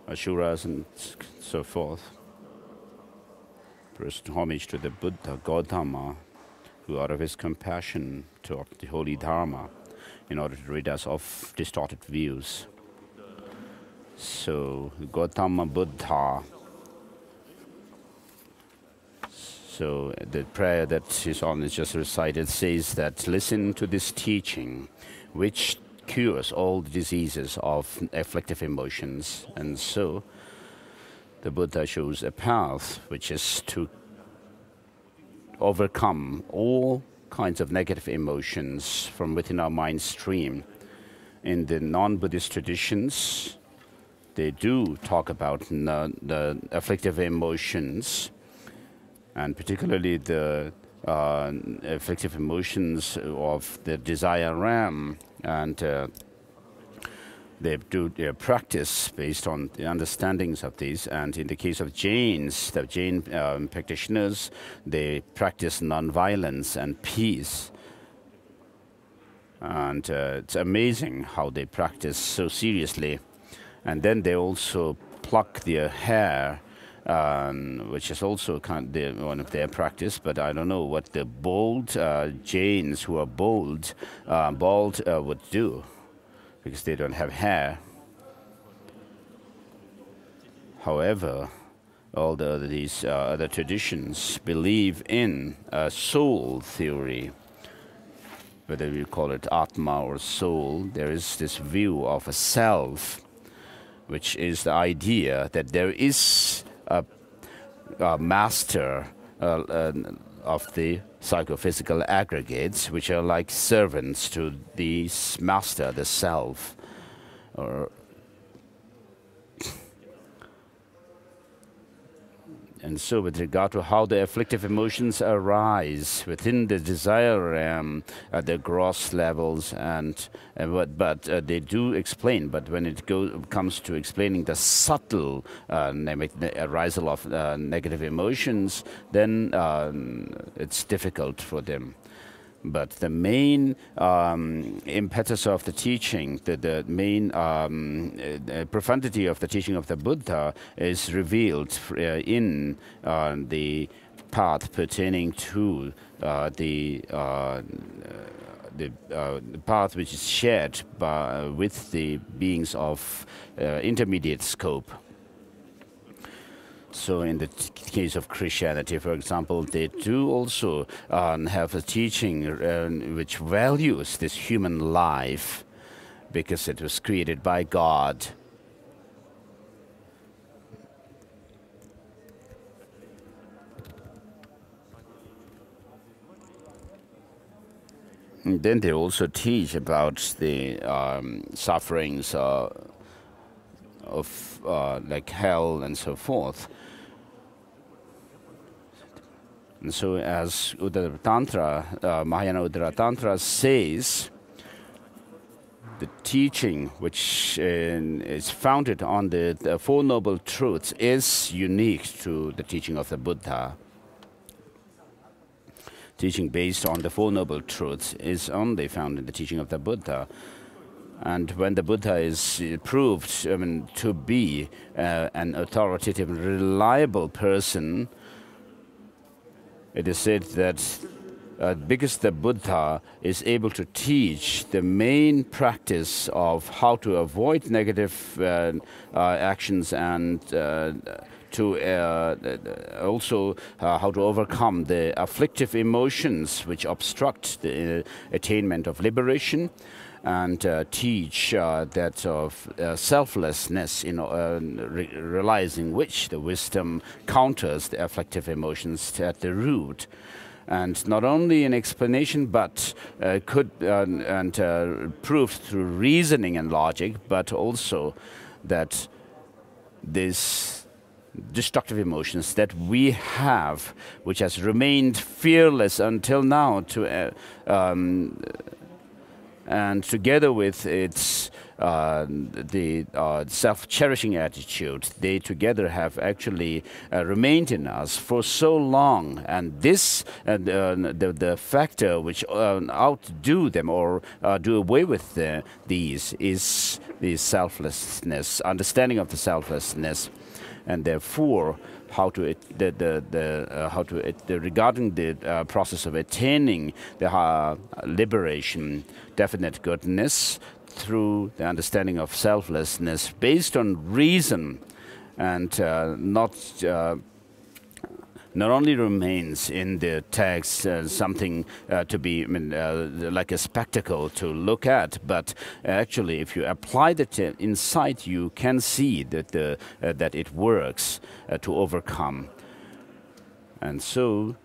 Asuras and so forth. First homage to the Buddha Gautama, who out of his compassion taught the holy Dharma in order to rid us of distorted views. So Gautama Buddha. So the prayer that His Holiness just recited says that listen to this teaching, which cures all the diseases of afflictive emotions. And so the Buddha shows a path which is to overcome all kinds of negative emotions from within our mind stream. In the non-Buddhist traditions, they do talk about the afflictive emotions, and particularly the afflictive emotions of the desire ram, and they do their practice based on the understandings of these. And in the case of Jains, the Jain practitioners, they practice non-violence and peace. And it's amazing how they practice so seriously. And then they also pluck their hair, which is also one of their practice, but I don't know what the bald Jains who are bald would do, because they don't have hair. However, all these other traditions believe in soul theory. Whether you call it Atma or soul, there is this view of a self, which is the idea that there is a master of the psychophysical aggregates, which are like servants to the master, the self. And so with regard to how the afflictive emotions arise within the desire realm at the gross levels, but they do explain, but when it comes to explaining the subtle arisal of negative emotions, then it's difficult for them. But the main impetus of the teaching, the main profundity of the teaching of the Buddha is revealed in the path pertaining to the path which is shared with the beings of intermediate scope. So in the case of Christianity, for example, they do also have a teaching which values this human life because it was created by God. And then they also teach about the sufferings of like hell and so forth. And so as Uddara Tantra, Mahayana Uddara Tantra says, the teaching which is founded on the Four Noble Truths is unique to the teaching of the Buddha. Teaching based on the Four Noble Truths is only found in the teaching of the Buddha. And when the Buddha is proved to be an authoritative and reliable person, it is said that because the Buddha is able to teach the main practice of how to avoid negative actions and also how to overcome the afflictive emotions which obstruct the attainment of liberation, and teach that of selflessness, realizing which the wisdom counters the afflictive emotions at the root. And not only in explanation, but proved through reasoning and logic, but also that these destructive emotions that we have, which has remained fearless until now, and together with its self-cherishing attitude, they together have actually remained in us for so long. And this, the factor which outdo them or do away with these is the selflessness, understanding of the selflessness, and therefore regarding the process of attaining the liberation, definite goodness, through the understanding of selflessness based on reason, and not only remains in the text something to be like a spectacle to look at, but actually if you apply that insight, you can see that that it works to overcome. And so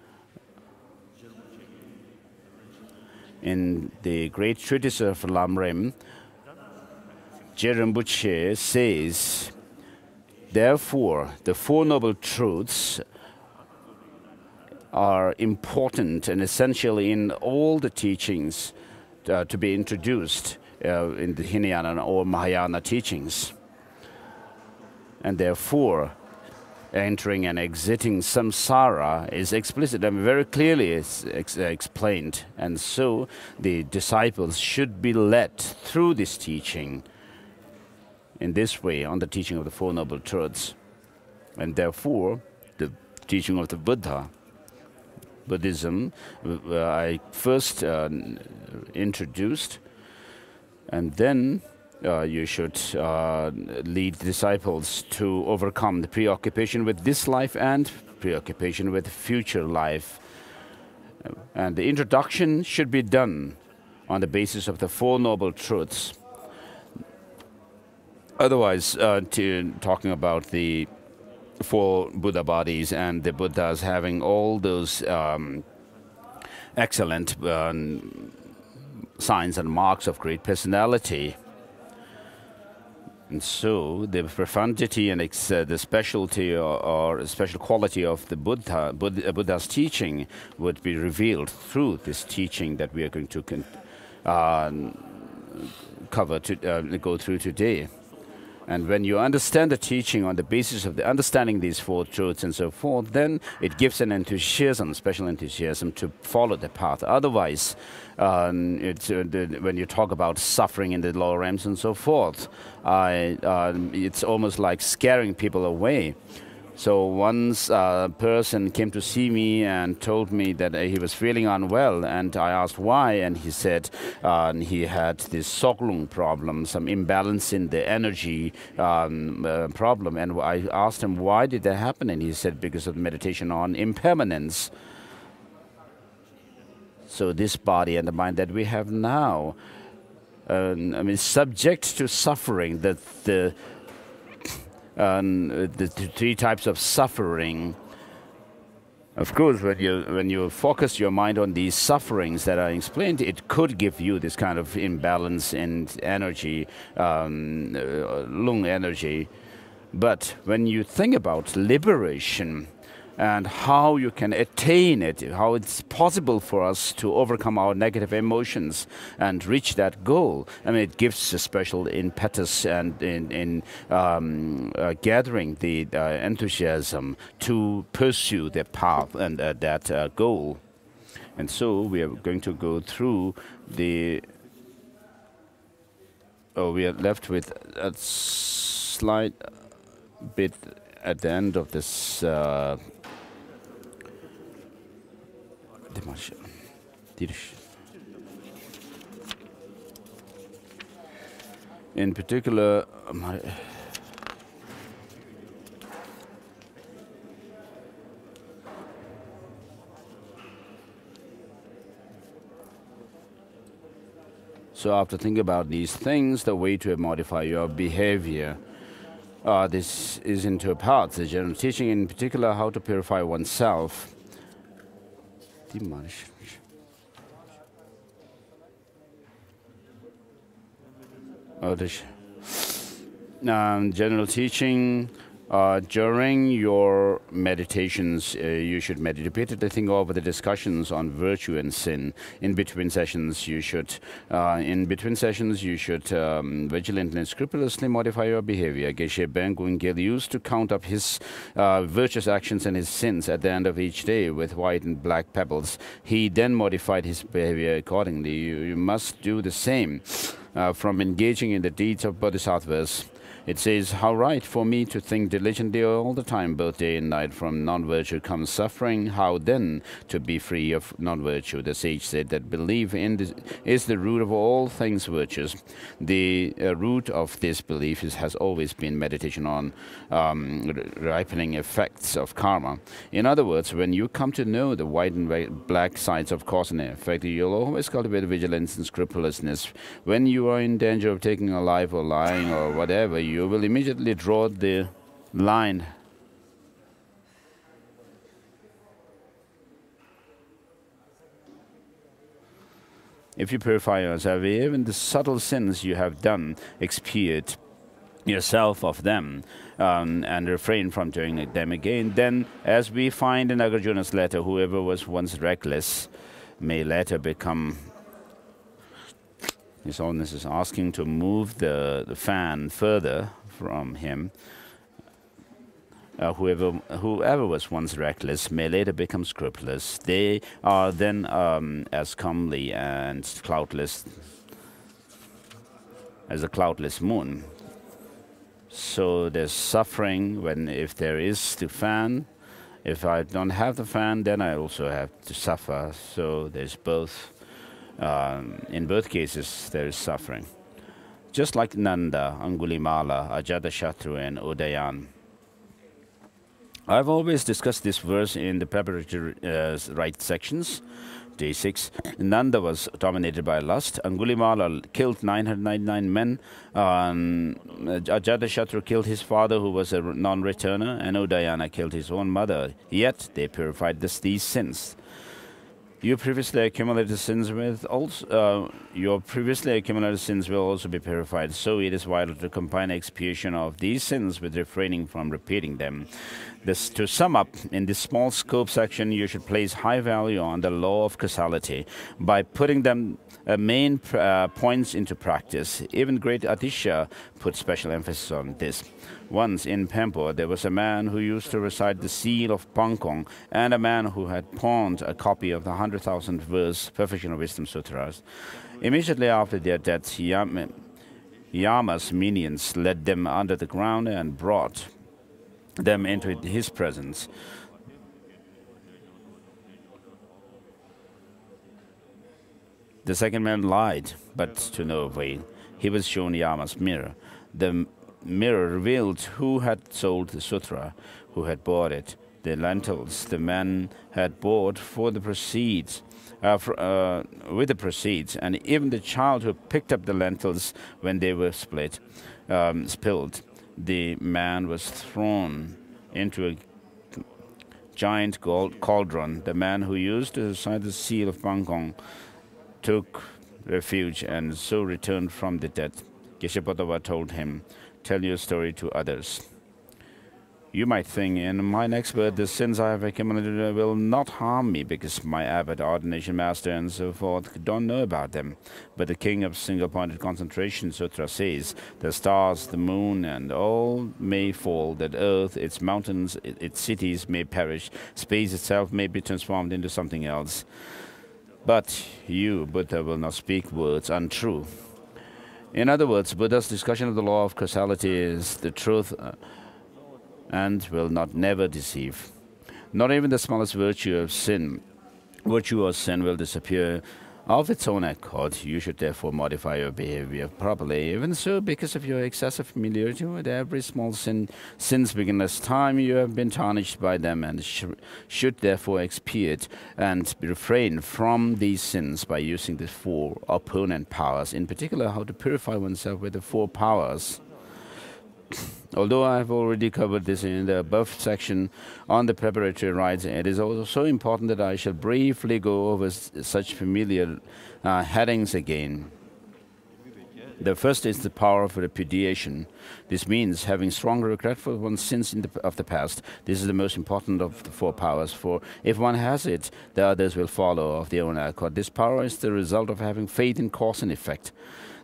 in the great treatise of Lam Rim, Rinpoche says, therefore, the Four Noble Truths are important and essential in all the teachings to be introduced in the Hinayana or Mahayana teachings. And therefore, entering and exiting samsara is explicit and very clearly explained. And so the disciples should be led through this teaching in this way on the teaching of the Four Noble Truths. And therefore, the teaching of the Buddhism, I first introduced, and then you should lead disciples to overcome the preoccupation with this life and preoccupation with future life. And the introduction should be done on the basis of the Four Noble Truths. Otherwise, talking about the four Buddha bodies and the Buddhas having all those excellent signs and marks of great personality. And so the profundity and the specialty or special quality of the Buddha's teaching would be revealed through this teaching that we are going to go through today. And when you understand the teaching on the basis of the understanding these four truths and so forth, then it gives an enthusiasm, special enthusiasm to follow the path. Otherwise, when you talk about suffering in the lower realms and so forth, it's almost like scaring people away. So once a person came to see me and told me that he was feeling unwell, and I asked why, and he said he had this soglung problem, some imbalance in the energy problem. And I asked him, why did that happen? And he said, because of meditation on impermanence. So this body and the mind that we have now, subject to suffering, the three types of suffering. Of course, when you focus your mind on these sufferings that are explained, it could give you this kind of imbalance in energy, lung energy. But when you think about liberation and how you can attain it, how it's possible for us to overcome our negative emotions and reach that goal, it gives a special impetus and in gathering the enthusiasm to pursue the path and that goal. And so we are going to go through the... we are left with a slight bit at the end of this in particular, so after thinking about these things, the way to modify your behavior, this is in two parts. The general teaching, in particular, how to purify oneself. General teaching During your meditations, you should repeatedly think over the discussions on virtue and sin. In between sessions, you should vigilantly and scrupulously modify your behavior. Geshe Bengungil used to count up his virtuous actions and his sins at the end of each day with white and black pebbles. He then modified his behavior accordingly. You must do the same from engaging in the deeds of bodhisattvas. It says, how right for me to think diligently all the time, both day and night. From non-virtue comes suffering. How then to be free of non-virtue? The sage said that belief is the root of all things virtuous. The root of this belief has always been meditation on ripening effects of karma. In other words, when you come to know the white and black sides of cause and effect, you'll always cultivate vigilance and scrupulousness. When you are in danger of taking a life or lying or whatever, you will immediately draw the line. If you purify yourself, even the subtle sins you have done, expiate yourself of them and refrain from doing them again, then, as we find in Nagarjuna's letter, whoever was once reckless may later become... His Holiness is asking to move the fan further from him. Whoever was once reckless may later become scrupulous. They are then as comely and cloudless as a cloudless moon. So there's suffering if there is the fan. If I don't have the fan, then I also have to suffer. So there's both. In both cases, there is suffering. Just like Nanda, Angulimala, Ajatashatru, and Udayan. I've always discussed this verse in the preparatory rite sections. Day 6. Nanda was dominated by lust. Angulimala killed 999 men. Ajatashatru killed his father, who was a non-returner, and Udayana killed his own mother. Yet they purified these sins. Your previously accumulated sins will also be purified. So it is vital to combine expiation of these sins with refraining from repeating them. To sum up, in this small scope section, you should place high value on the law of causality by putting them main points into practice. Even great Atisha put special emphasis on this. Once in Pampo, there was a man who used to recite the seal of Pangkong and a man who had pawned a copy of the 100,000 verse Perfection of Wisdom Sutras. Immediately after their death, Yama's minions led them under the ground and brought them into his presence. The second man lied, but to no avail. He was shown Yama's mirror. The mirror revealed who had sold the sutra, who had bought it. The lentils the man had bought for the proceeds, with the proceeds, and even the child who picked up the lentils when they were spilled. The man was thrown into a giant gold cauldron. The man who used to recite the seal of Pangkong took refuge and so returned from the dead. Geshe told him, "Tell your story to others." You might think, in my next word, the sins I have accumulated will not harm me because my abbot, ordination master, and so forth don't know about them. But the king of single-pointed concentration sutra says, the stars, the moon, and all may fall, that earth, its mountains, its cities may perish, space itself may be transformed into something else. But you, Buddha, will not speak words untrue. In other words, Buddha's discussion of the law of causality is the truth and will never deceive. Not even the smallest virtue or sin will disappear of its own accord. You should therefore modify your behavior properly. Even so, because of your excessive familiarity with every small sin, since beginner's time you have been tarnished by them, and should therefore expiate and refrain from these sins by using the 4 opponent powers. In particular, how to purify oneself with the 4 powers. Although I have already covered this in the above section on the preparatory rites, it is also so important that I shall briefly go over such familiar headings again. The first is the power of repudiation. This means having strong regret for one's sins of the past. This is the most important of the four powers, for if one has it, the others will follow of their own accord. This power is the result of having faith in cause and effect.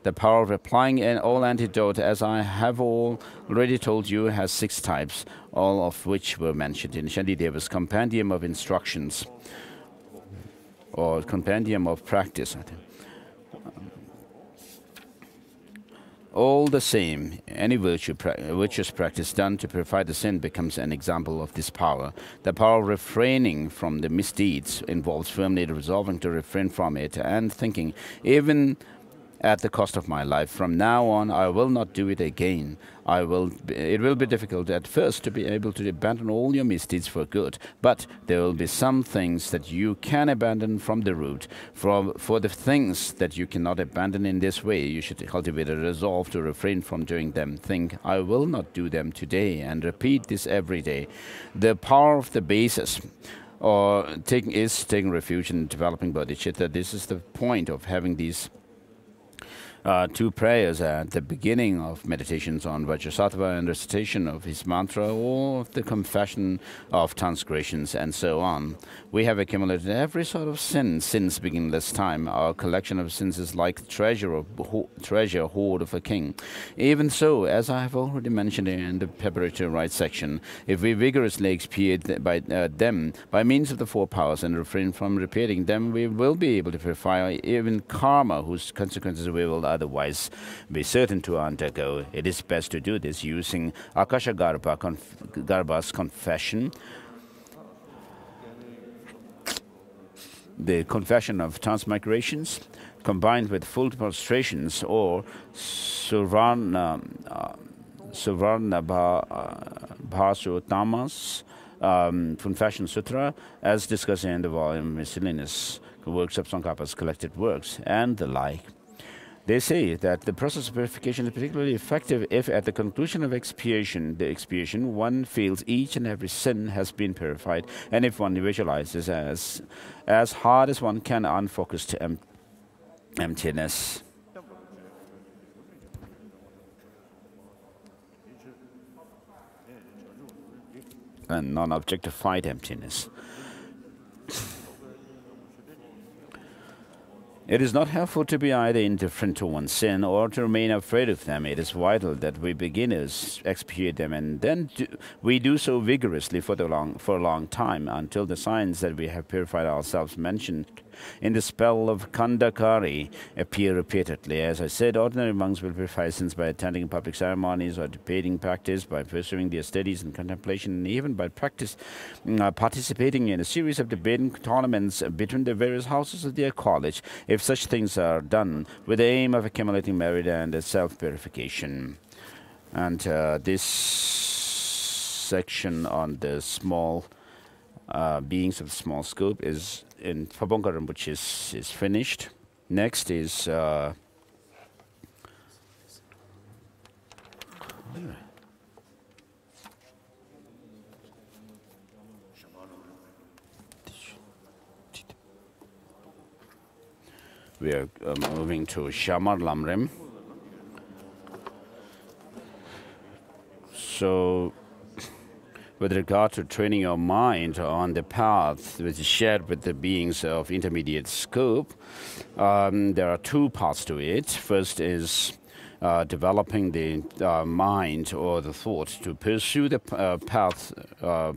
The power of applying all antidote, as I have already told you, has 6 types, all of which were mentioned in Shantideva's Compendium of Instructions, or Compendium of Practice, I think. All the same, any virtuous practice done to purify the sin becomes an example of this power. The power of refraining from the misdeeds involves firmly resolving to refrain from it and thinking, even at the cost of my life, from now on I will not do it again. It will be difficult at first to be able to abandon all your misdeeds for good, but there will be some things that you can abandon from the root. For the things that you cannot abandon in this way, you should cultivate a resolve to refrain from doing them. Think, I will not do them today, and repeat this every day. The power of the basis taking refuge in developing bodhicitta. This is the point of having these 2 prayers at the beginning of meditations on Vajrasattva and recitation of his mantra, or of the confession of transgressions, and so on. We have accumulated every sort of sin since beginningless time. Our collection of sins is like the treasure hoard of a king. Even so, as I have already mentioned in the preparatory rites section, if we vigorously expiate them by means of the 4 powers and refrain from repeating them, we will be able to purify even karma, whose consequences we will otherwise be certain to undergo. It is best to do this using Akashagarbha's confession, the confession of transmigrations, combined with full prostrations, or Suvarnabhasutamas Confession Sutra, as discussed in the volume Miscellaneous Works of Tsongkhapa's collected works, and the like. They say that the process of purification is particularly effective if at the conclusion of expiation, one feels each and every sin has been purified, and if one visualizes as hard as one can unfocused emptiness. And non-objectified emptiness. It is not helpful to be either indifferent to one's sin or to remain afraid of them. It is vital that we beginners expiate them, and then we do so vigorously for a long time, until the signs that we have purified ourselves mentioned in the spell of Kandakari appear repeatedly. As I said, ordinary monks will purify sins by attending public ceremonies or debating practice, by pursuing their studies and contemplation, and even by participating in a series of debating tournaments between the various houses of their college, if such things are done with the aim of accumulating merit and self-purification. And this section on the small beings of small scope is in Pabongka Rinpoche is finished. Next is we are moving to Shamar Lam Rim. So, with regard to training your mind on the path which is shared with the beings of intermediate scope, there are 2 parts to it. First is developing the mind or the thought to pursue the path,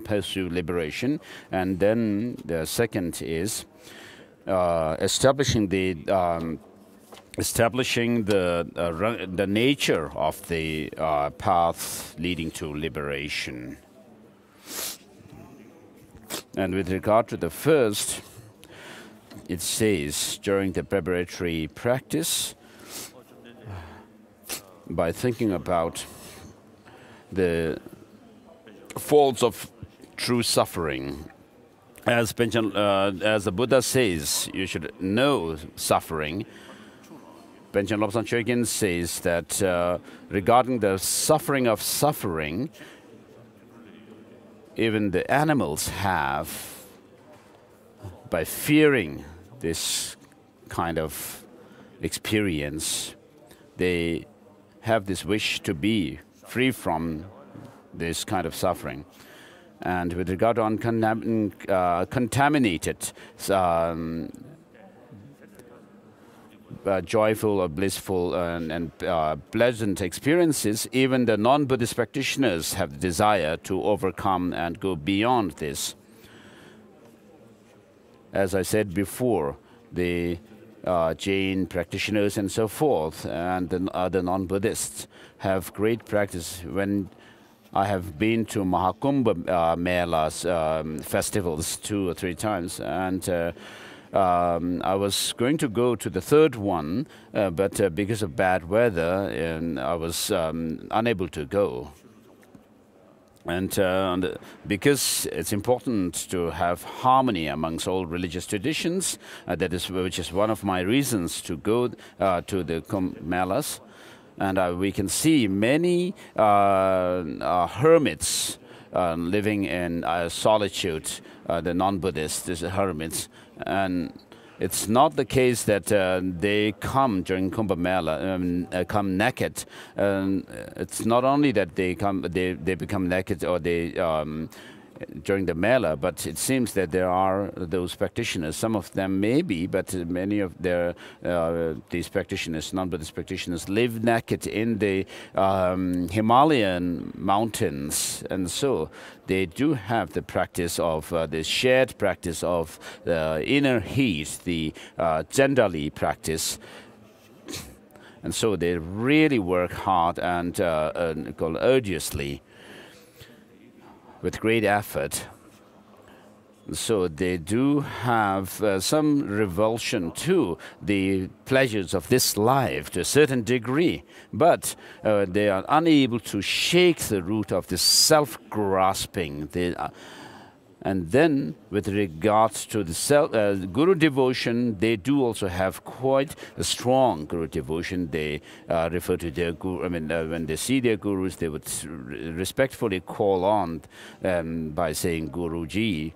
pursue liberation. And then the second is establishing the nature of the path leading to liberation. And with regard to the first, it says during the preparatory practice, by thinking about the faults of true suffering, as the Buddha says, you should know suffering. Panchen Lobsang Chogyal says that regarding the suffering of suffering, even the animals have, by fearing this kind of experience, they have this wish to be free from this kind of suffering. And with regard to contaminated joyful or blissful and pleasant experiences, even the non-Buddhist practitioners have the desire to overcome and go beyond this. As I said before, the Jain practitioners and so forth, and the other non-Buddhists have great practice. When I have been to Mahakumbha Melas festivals 2 or 3 times, and I was going to go to the third one, but because of bad weather, I was unable to go. And because it's important to have harmony amongst all religious traditions, which is one of my reasons to go to the Melas. And we can see many hermits living in solitude, the non-Buddhists, the hermits. And it's not the case that they come during Kumbh Mela, come naked. It's not only that they become naked or they during the Mela, but it seems that there are those practitioners. Some of them maybe, but many of these practitioners, non-Buddhist practitioners, live naked in the Himalayan mountains, and so they do have the practice of the shared practice of the inner heat, the Jandali practice. And so they really work hard and arduously, with great effort. So they do have some revulsion to the pleasures of this life to a certain degree, but they are unable to shake the root of this self-grasping. And then, with regard to the guru devotion, they do also have quite a strong guru devotion. They refer to their guru. I mean, when they see their gurus, they would respectfully call on by saying Guruji.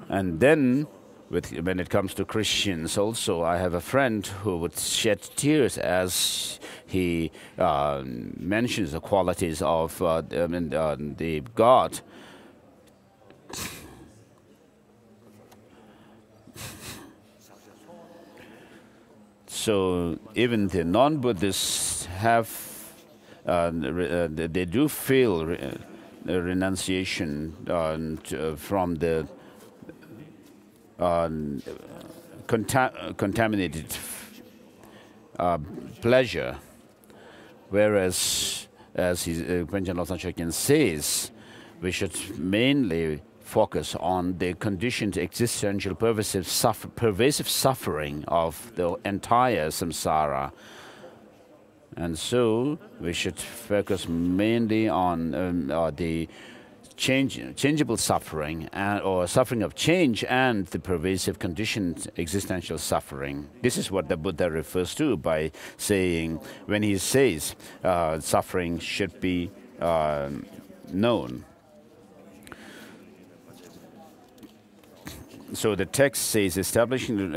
And then, when it comes to Christians, also, I have a friend who would shed tears as he mentions the qualities of the God. So even the non-Buddhists have, they do feel renunciation from the contaminated pleasure, whereas, as Panchen Losang Chökyen says, we should mainly focus on the conditioned existential pervasive suffering of the entire samsara. And so we should focus mainly on the changeable suffering or suffering of change and the pervasive conditioned existential suffering. This is what the Buddha refers to by saying, when he says suffering should be known. So the text says, establishing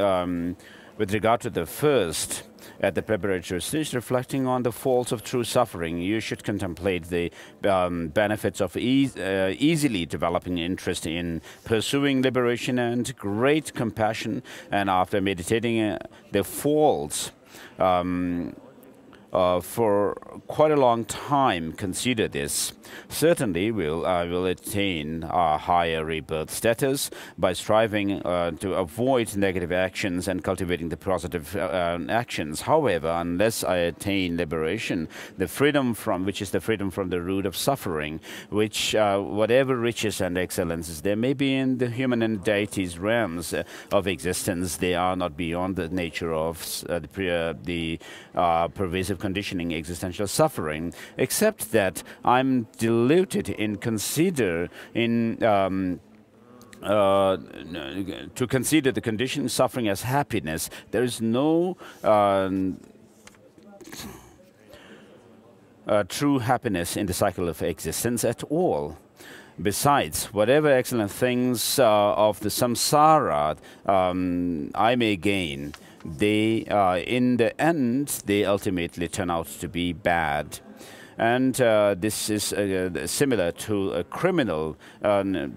with regard to the first, at the preparatory stage, reflecting on the faults of true suffering, you should contemplate the benefits of easily developing interest in pursuing liberation and great compassion. And after meditating the faults for quite a long time, consider this. Certainly, will attain a higher rebirth status by striving to avoid negative actions and cultivating the positive actions. However, unless I attain liberation, the freedom which is the freedom from the root of suffering, which whatever riches and excellences there may be in the human and deities realms of existence, they are not beyond the nature of the pervasive conditioning existential suffering, except that I'm deluded in to consider the conditioned suffering as happiness. There is no true happiness in the cycle of existence at all. Besides, whatever excellent things of the samsara I may gain, they, in the end, they ultimately turn out to be bad. And this is similar to a criminal. Attaching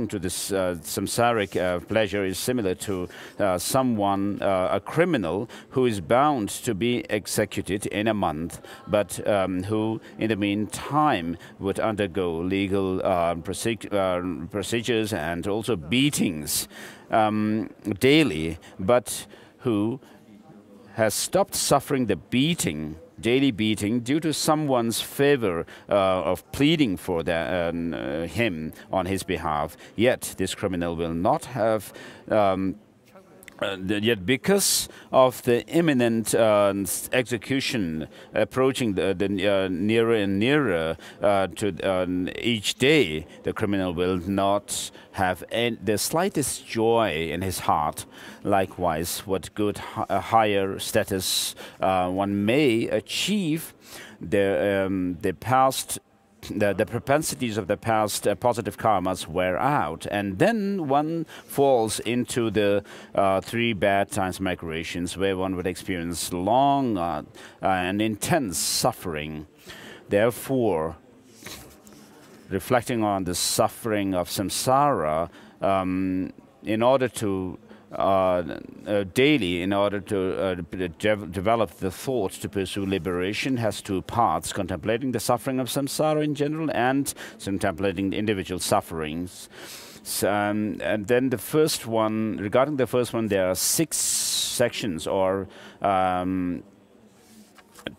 to this samsaric pleasure is similar to someone, a criminal, who is bound to be executed in a month, but who, in the meantime, would undergo legal procedures and also beatings daily, but who has stopped suffering the daily beating, due to someone's favor of pleading for him on his behalf. Yet this criminal will not have yet, because of the imminent execution approaching nearer and nearer to each day, the criminal will not have the slightest joy in his heart. Likewise, what good higher status one may achieve, the past. The propensities of the past positive karmas wear out, and then one falls into the 3 bad times migrations, where one would experience long and intense suffering. Therefore, reflecting on the suffering of samsara, in order to daily, in order to develop the thought to pursue liberation, has 2 parts: contemplating the suffering of samsara in general and contemplating the individual sufferings. And then the first one, regarding the first one, there are 6 sections or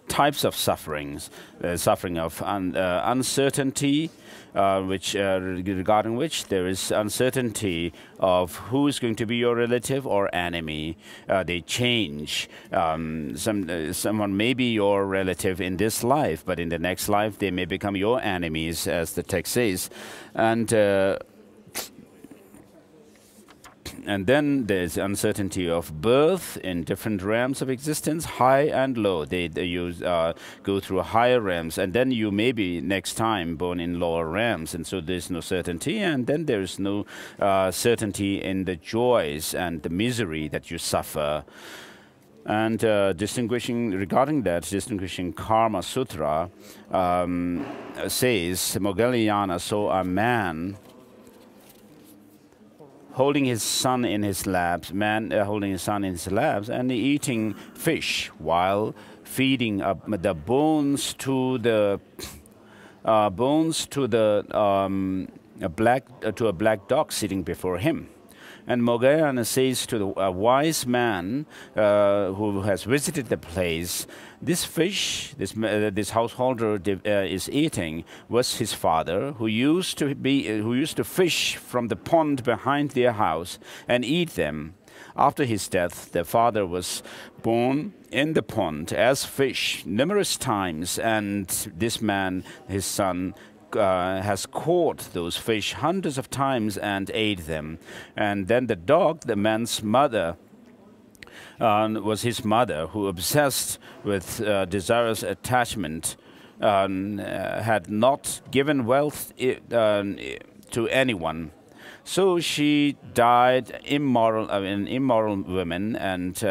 types of sufferings. Suffering of uncertainty, regarding which there is uncertainty of who is going to be your relative or enemy. They change. Someone may be your relative in this life, but in the next life they may become your enemies, as the text says. And then there's uncertainty of birth in different realms of existence, high and low. They go through higher realms, and then you may be next time born in lower realms, and so there's no certainty. And then there's no certainty in the joys and the misery that you suffer. And distinguishing Karma Sutra says, Moggallana saw a man holding his son in his laps, and eating fish while feeding up the bones to a black dog sitting before him. And Moggallana says to a wise man who has visited the place, this fish, this householder is eating, was his father, who used to fish from the pond behind their house and eat them. After his death, the father was born in the pond as fish numerous times, and this man, his son, has caught those fish hundreds of times and ate them. And then the dog, the man's mother, was his mother, who, obsessed with desirous attachment, had not given wealth to anyone. So she died an immoral woman, and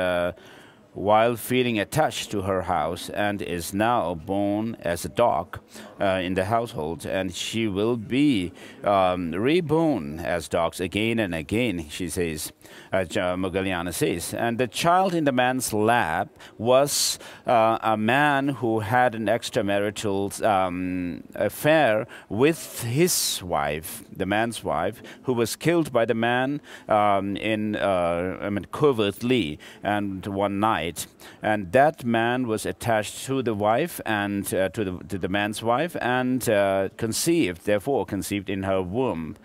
while feeling attached to her house, and is now born as a dog in the household, and she will be reborn as dogs again and again, she says, Moggallana says. And the child in the man's lap was a man who had an extramarital affair with his wife, the man's wife, who was killed by the man covertly, and one night. And that man was attached to the wife and to the man's wife, and conceived in her womb.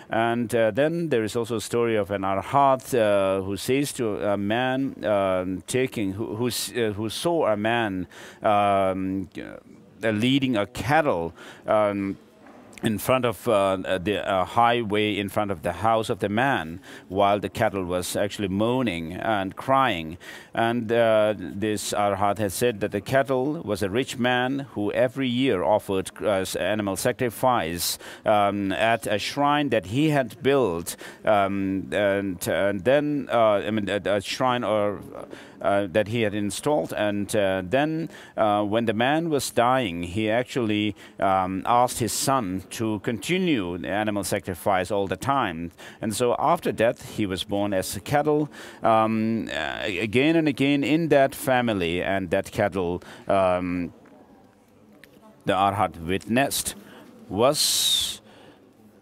And then there is also a story of an arhat who says to a man who saw a man leading a cattle in front of the highway, in front of the house of the man, while the cattle was actually moaning and crying. And this Arhat has said that the cattle was a rich man who every year offered animal sacrifice at a shrine that he had built, and then a shrine or that he had installed. And then when the man was dying, he actually asked his son to continue the animal sacrifice all the time. And so after death, he was born as a cattle again and again in that family. And that cattle, the Arhat witnessed, was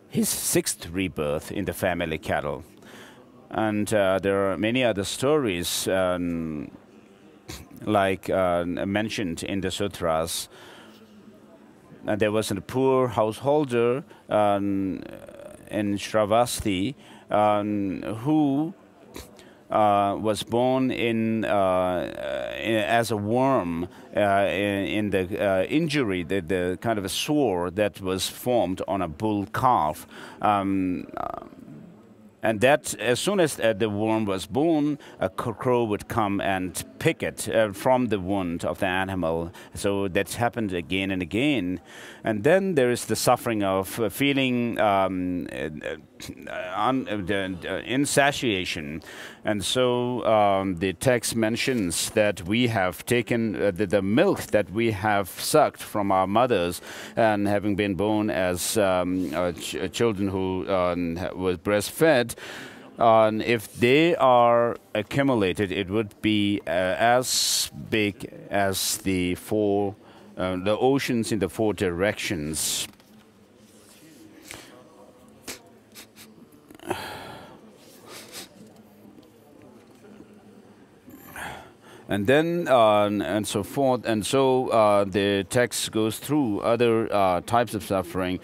his 6th rebirth in the family cattle. And there are many other stories like mentioned in the sutras. There was a poor householder in Shravasti who was born as a worm in the injury, the kind of a sore that was formed on a bull calf. And that, as soon as the worm was born, a crow would come and pick it from the wound of the animal. So that happened again and again. And then there is the suffering of feeling insatiation. And so the text mentions that we have taken the milk that we have sucked from our mothers, and having been born as children who were breastfed, if they are accumulated, it would be as big as the oceans in the 4 directions. And then, and so forth. And so the text goes through other types of suffering.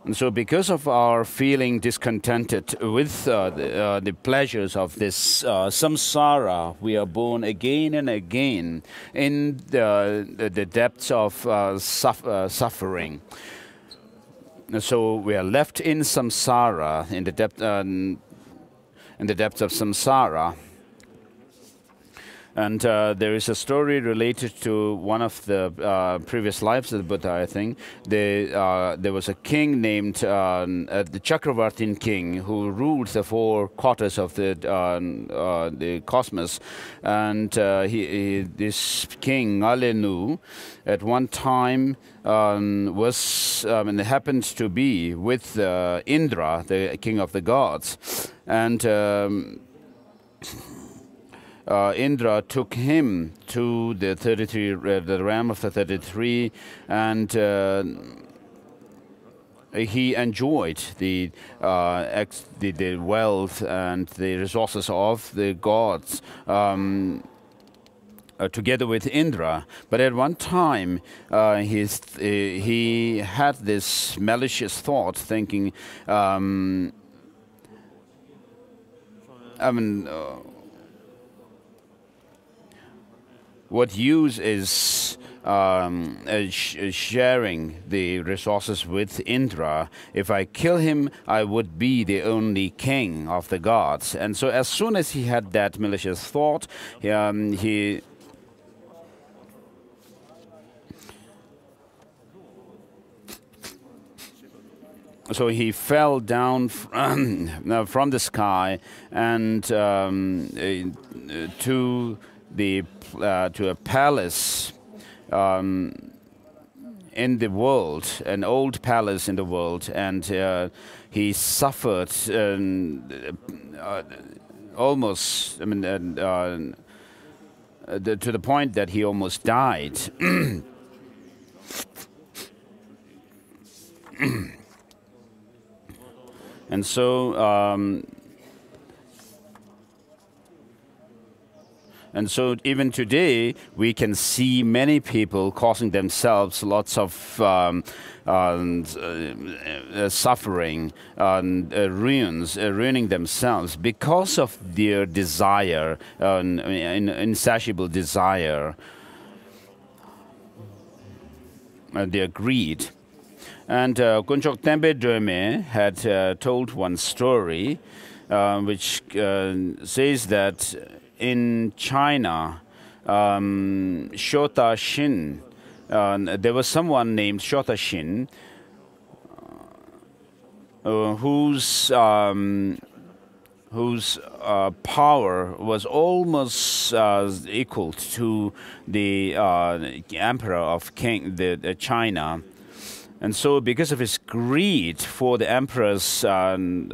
And so because of our feeling discontented with the pleasures of this samsara, we are born again and again in the depths of suffering. And so we are left in samsara, in the depths of samsara. And there is a story related to one of the previous lives of the Buddha, I think. There was a king named the Chakravartin king who ruled the 4 quarters of the cosmos. And this king, Alenu, at one time happened to be with Indra, the king of the gods. And Indra took him to the 33, the realm of the 33, and he enjoyed the wealth and the resources of the gods together with Indra. But at one time, he had this malicious thought, thinking, what use is sharing the resources with Indra? If I kill him, I would be the only king of the gods. And so as soon as he had that malicious thought, so he fell down from the sky and to a palace in the world, an old palace in the world, and he suffered almost, to the point that he almost died. And so even today, we can see many people causing themselves lots of suffering, ruining themselves because of their desire, insatiable desire. they agreed. And Kunchok Tembe Döme had told one story which says that in China, Shota Shin, there was someone named Shota Shin whose power was almost equal to the emperor of China. And so because of his greed for the emperor's empire,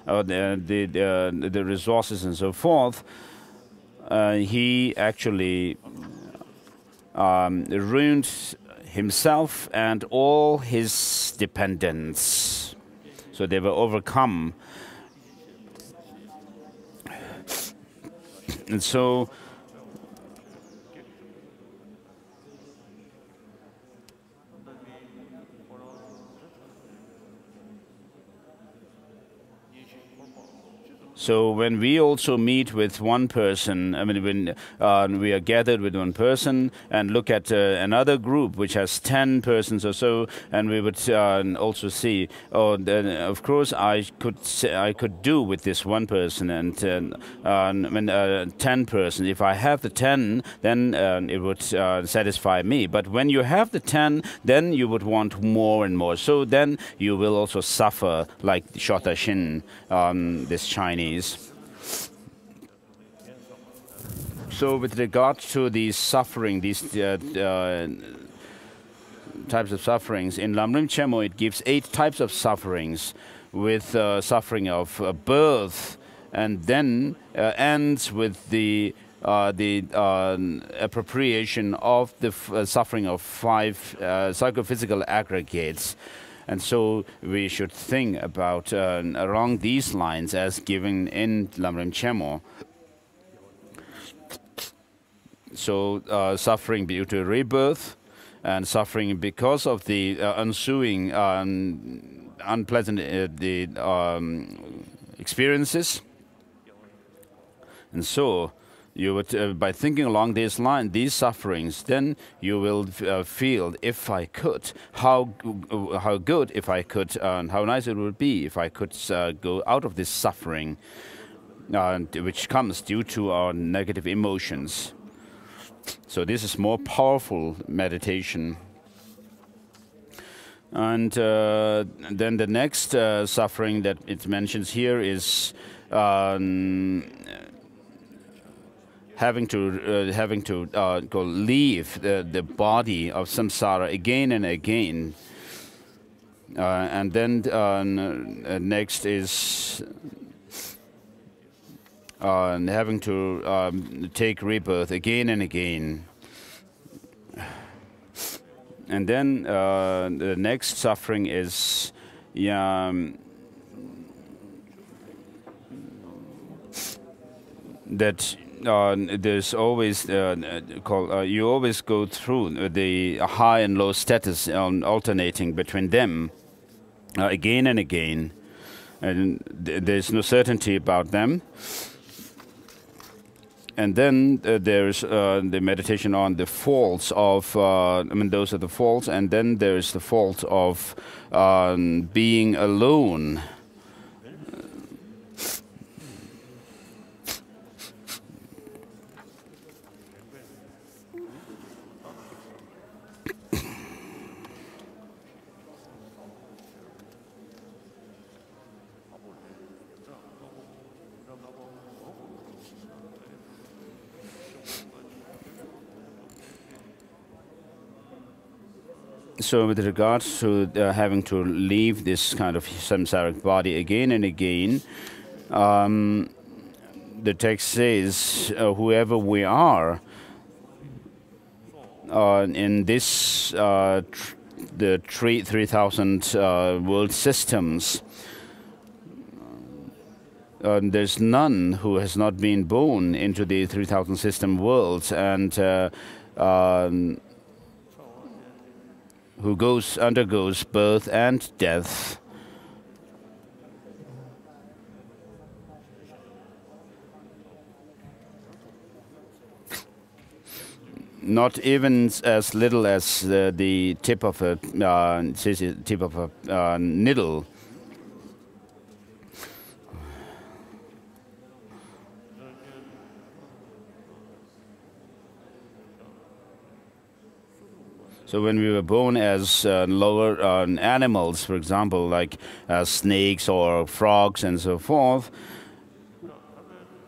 the resources and so forth, he actually ruined himself and all his dependents. So they were overcome. And so when we also meet with one person, I mean, when we are gathered with one person and look at another group which has 10 persons or so, and we would also see, oh, then of course I could do with this one person, and when 10 persons, if I have the 10, then it would satisfy me. But when you have the 10, then you would want more and more. So then you will also suffer like Shota Shin, this Chinese. So with regard to these suffering, these types of sufferings, in Lam Rim Chemo it gives 8 types of sufferings, with suffering of birth, and then ends with the appropriation of the suffering of 5 psychophysical aggregates. And so we should think about along these lines as given in Lam Rim Chemo. So suffering due to rebirth, and suffering because of the ensuing unpleasant experiences. And so you would, by thinking along this line, these sufferings, then you will feel, if I could, how good if I could, and how nice it would be if I could go out of this suffering, which comes due to our negative emotions. So this is more powerful meditation. And then the next suffering that it mentions here is having to go leave the body of samsara again and again, and then next is having to take rebirth again and again, and then the next suffering is that. There's always you always go through the high and low status, alternating between them again and again, and there's no certainty about them. And then there's the meditation on the faults of, I mean, those are the faults, and then there's the fault of being alone. So with regards to having to leave this kind of samsaric body again and again, the text says, whoever we are in this, the 3,000 world systems, there's none who has not been born into the 3,000 system worlds, and who undergoes birth and death. not even as little as the tip of a needle. So when we were born as lower animals, for example, like snakes or frogs and so forth,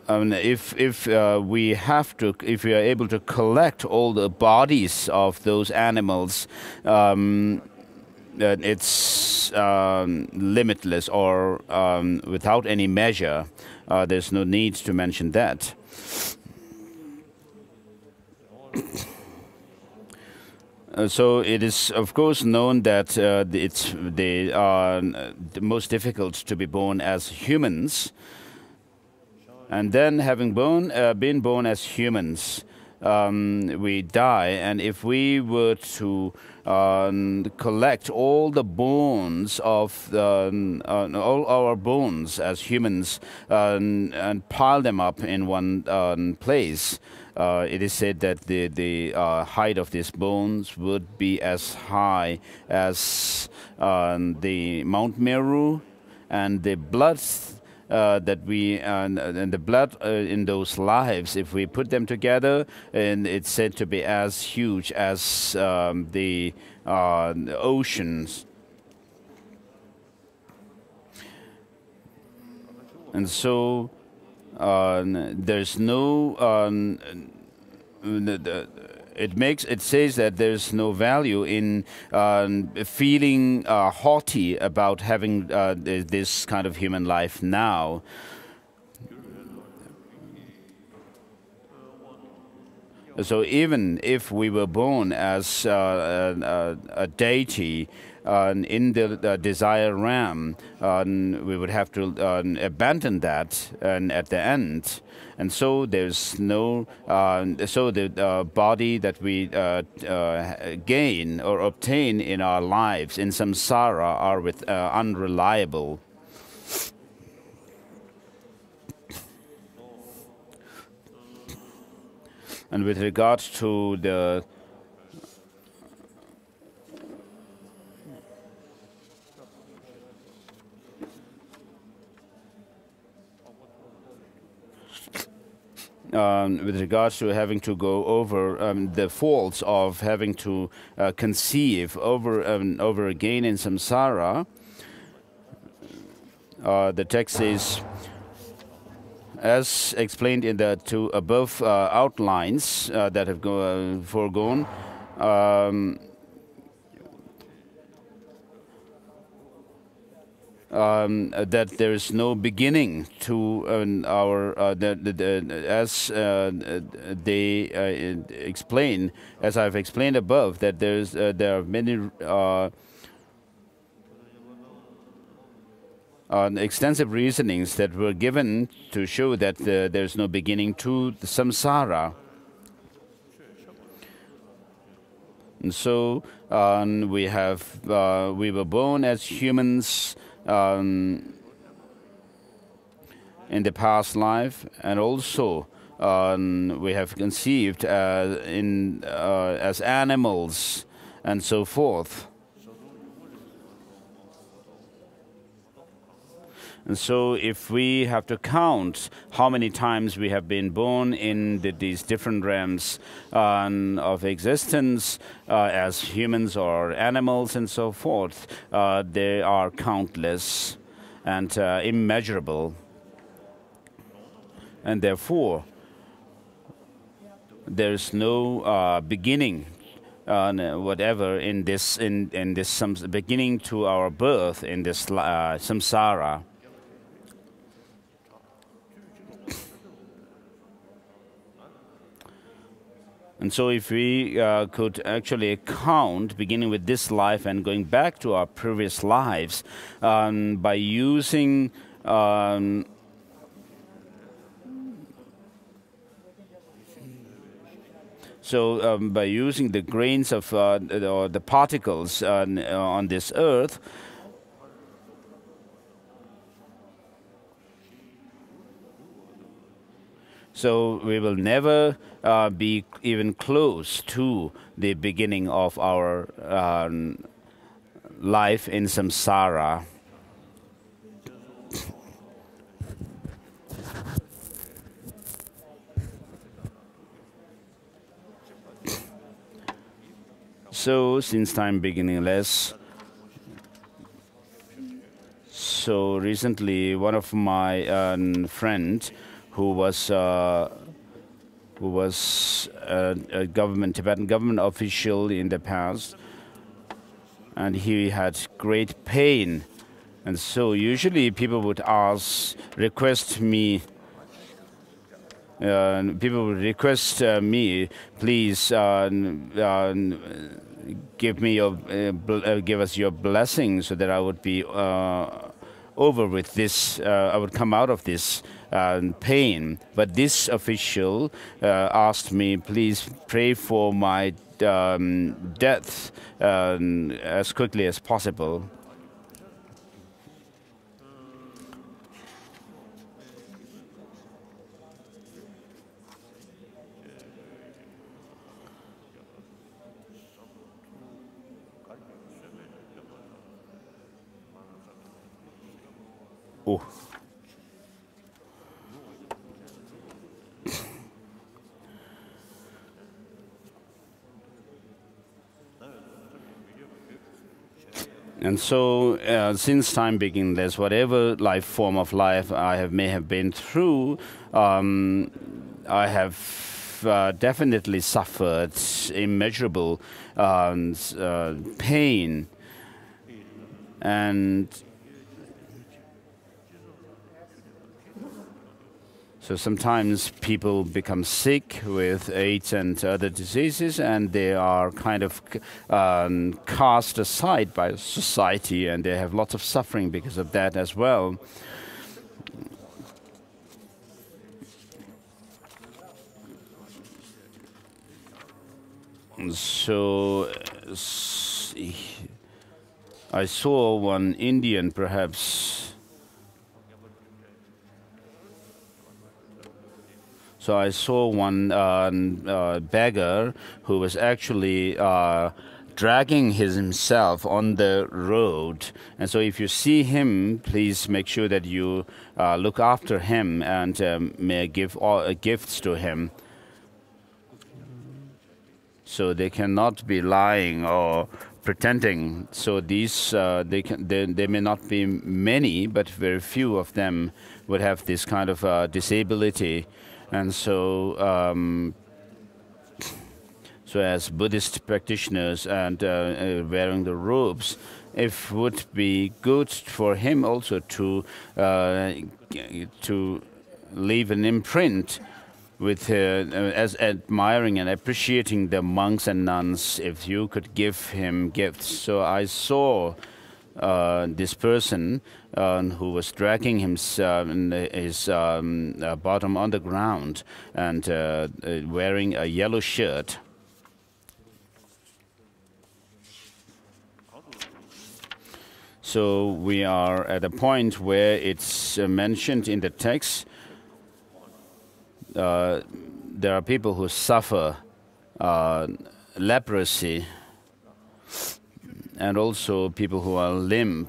if we are able to collect all the bodies of those animals, it's limitless or without any measure. There's no need to mention that. So it is, of course, known that they are the most difficult to be born as humans. And then, having been born as humans, we die. And if we were to collect all the bones of all our bones as humans and pile them up in one place, it is said that the height of these bones would be as high as the Mount Meru, and the blood that we and the blood in those lives, if we put them together, and it's said to be as huge as the oceans. And so there's no it says that there's no value in feeling haughty about having this kind of human life now. So even if we were born as a deity in the desire realm, we would have to abandon that at the end. And so there's no, so the body that we gain or obtain in our lives in samsara are unreliable. And with regard to the with regards to having to go over the faults of having to conceive over and over again in samsara, the text says, as explained in the two above outlines that have foregone, that there is no beginning to our as they explain, as I've explained above, that there are many extensive reasonings that were given to show that there's no beginning to the samsara. And so we were born as humans in the past life, and also we have conceived as animals and so forth. And so if we have to count how many times we have been born in these different realms of existence as humans or animals and so forth, they are countless and immeasurable. And therefore, there's no beginning whatever in this beginning to our birth in this samsara. And so if we could actually count, beginning with this life and going back to our previous lives, by using by using the grains of or the particles on this earth, So we will never be even close to the beginning of our life in samsara. So since time beginningless, so recently one of my friend who was a Tibetan government official in the past, and he had great pain, and so usually people would request me, please give us your blessing so that I would be over with this. I would come out of this pain. But this official asked me, please pray for my death as quickly as possible. Oh. And so, since time beginningless, whatever form of life I may have been through, I have definitely suffered immeasurable pain, and so sometimes people become sick with AIDS and other diseases, and they are kind of cast aside by society, and they have lots of suffering because of that as well. So I saw one Indian, perhaps. So I saw one beggar who was actually dragging himself on the road. And so if you see him, please make sure that you look after him and may give gifts to him. So they cannot be lying or pretending. So these they may not be many, but very few of them would have this kind of disability. And so, so as Buddhist practitioners and wearing the robes, it would be good for him also to leave an imprint with as admiring and appreciating the monks and nuns. If you could give him gifts. So I saw this person who was dragging his bottom on the ground and wearing a yellow shirt. So we are at a point where it's mentioned in the text, there are people who suffer leprosy, and also people who are lame.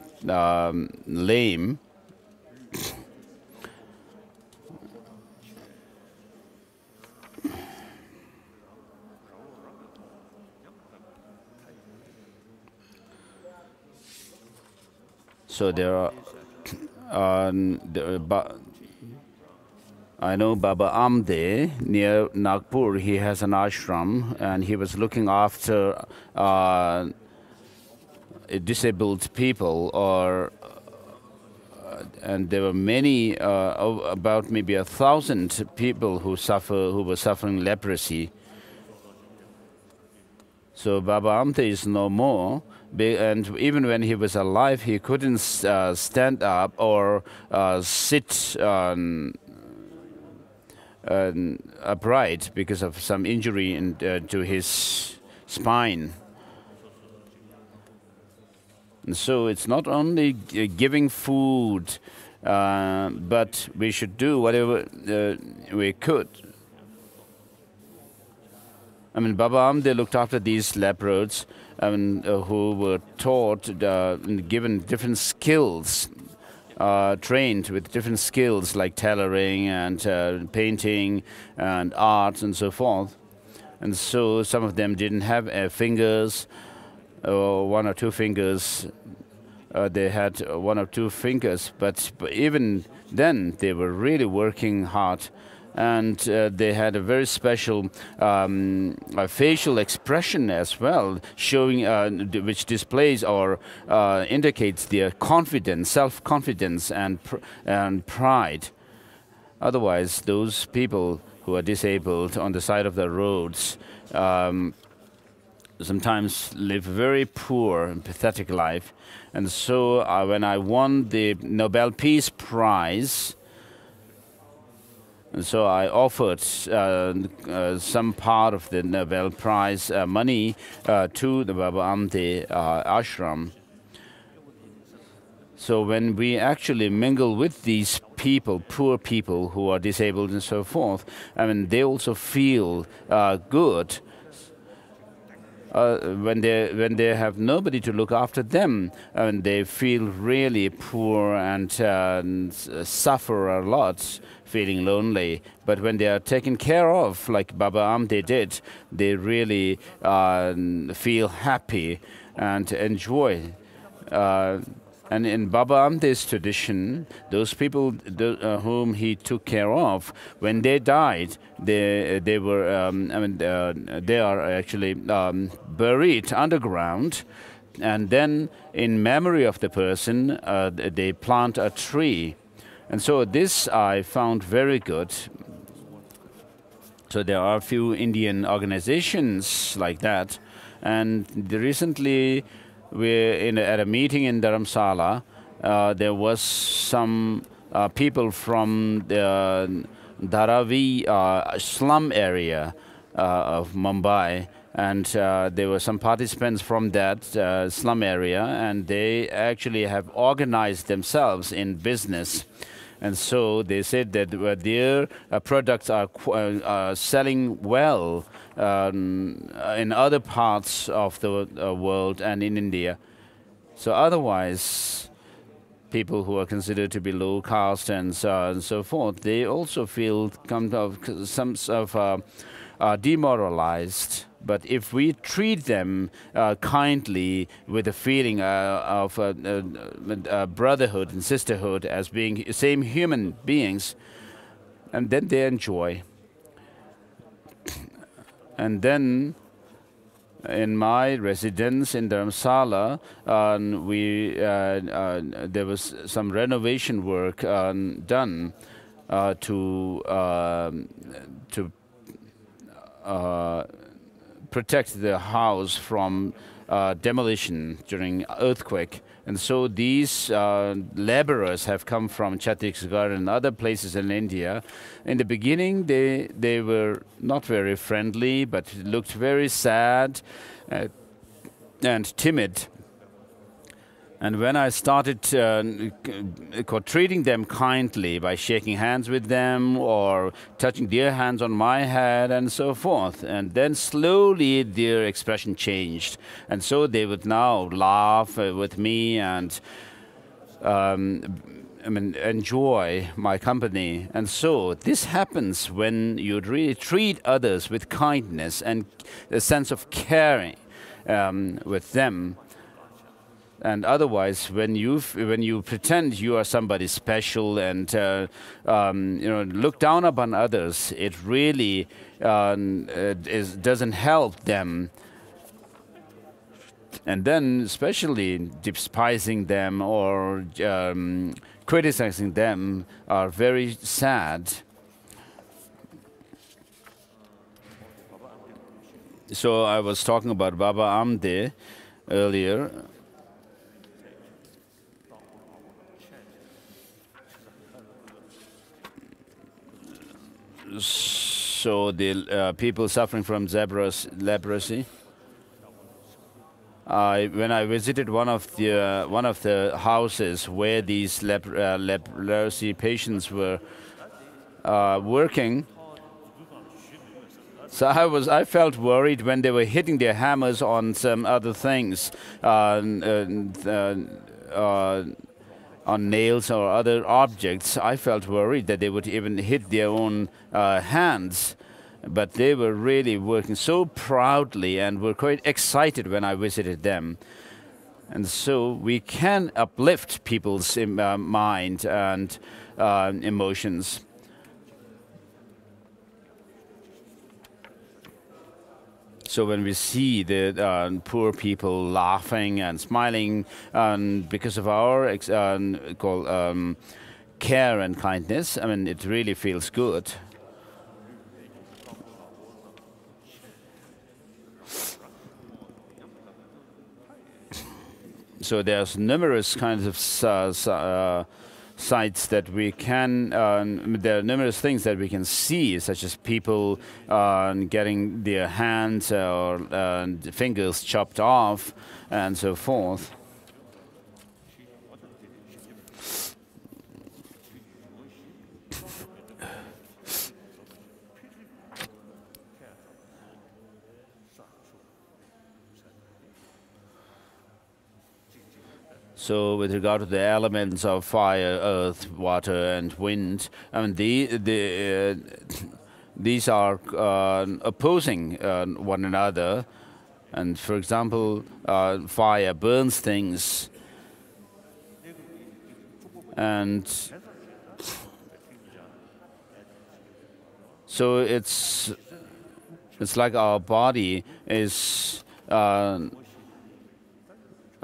So there are, I know Baba Amde near Nagpur, he has an ashram, and he was looking after disabled people, and there were many, about maybe 1,000 people who were suffering leprosy. So Baba Amte is no more, and even when he was alive, he couldn't stand up or sit upright because of some injury to his spine. And so it's not only giving food but we should do whatever we could. I mean, Baba Amde looked after these leopards, who were taught, given different skills, trained with different skills like tailoring and painting and art and so forth. And so some of them didn't have fingers, or one or two fingers. They had one or two fingers, but even then they were really working hard. And they had a very special facial expression as well, showing which displays or indicates their confidence, self-confidence, and pride. Otherwise, those people who are disabled on the side of the roads sometimes live a very poor and pathetic life. And so when I won the Nobel Peace Prize, and so I offered some part of the Nobel Prize money to the Baba Amde ashram. So when we actually mingle with these people, poor people who are disabled and so forth, I mean, they also feel good. When they have nobody to look after them, and they feel really poor and suffer a lot, feeling lonely. But when they are taken care of, like Baba Amde did, they really feel happy and enjoy. And in Baba Amde's tradition, those people whom he took care of, when they died, they were they are actually buried underground, and then in memory of the person, they plant a tree, and so this I found very good. So there are a few Indian organizations like that, and recently, we're at a meeting in Dharamsala. There was some people from the Dharavi slum area of Mumbai, and there were some participants from that slum area, and they actually have organized themselves in business. And so they said that their products are selling well in other parts of the world and in India. So otherwise, people who are considered to be low caste and so forth, they also feel some sort of demoralized. But if we treat them kindly with a feeling of brotherhood and sisterhood as being same human beings, and then they enjoy. And then in my residence in Dharamsala, there was some renovation work done to protect the house from demolition during earthquake. And so these laborers have come from Chhattisgarh and other places in India. In the beginning, they were not very friendly, but looked very sad and timid. And when I started treating them kindly by shaking hands with them or touching their hands on my head and so forth, and then slowly their expression changed. And so they would now laugh with me and enjoy my company. And so this happens when you really treat others with kindness and a sense of caring with them. And otherwise, when you pretend you are somebody special and look down upon others, it really doesn't help them. And then, especially despising them or criticizing them are very sad. So I was talking about Baba Amde earlier. So the people suffering from leprosy. when I visited one of the houses where these leprosy patients were working, so I felt worried when they were hitting their hammers on some other things, on nails or other objects. I felt worried that they would even hit their own hands. But they were really working so proudly and were quite excited when I visited them. And so we can uplift people's mind and emotions. So when we see the poor people laughing and smiling because of our care and kindness, I mean, it really feels good. So there's numerous kinds of sites that we can, there are numerous things that we can see, such as people getting their hands or fingers chopped off and so forth. So with regard to the elements of fire, earth, water, and wind, I mean, these are opposing one another. And for example, fire burns things. And so it's like our body is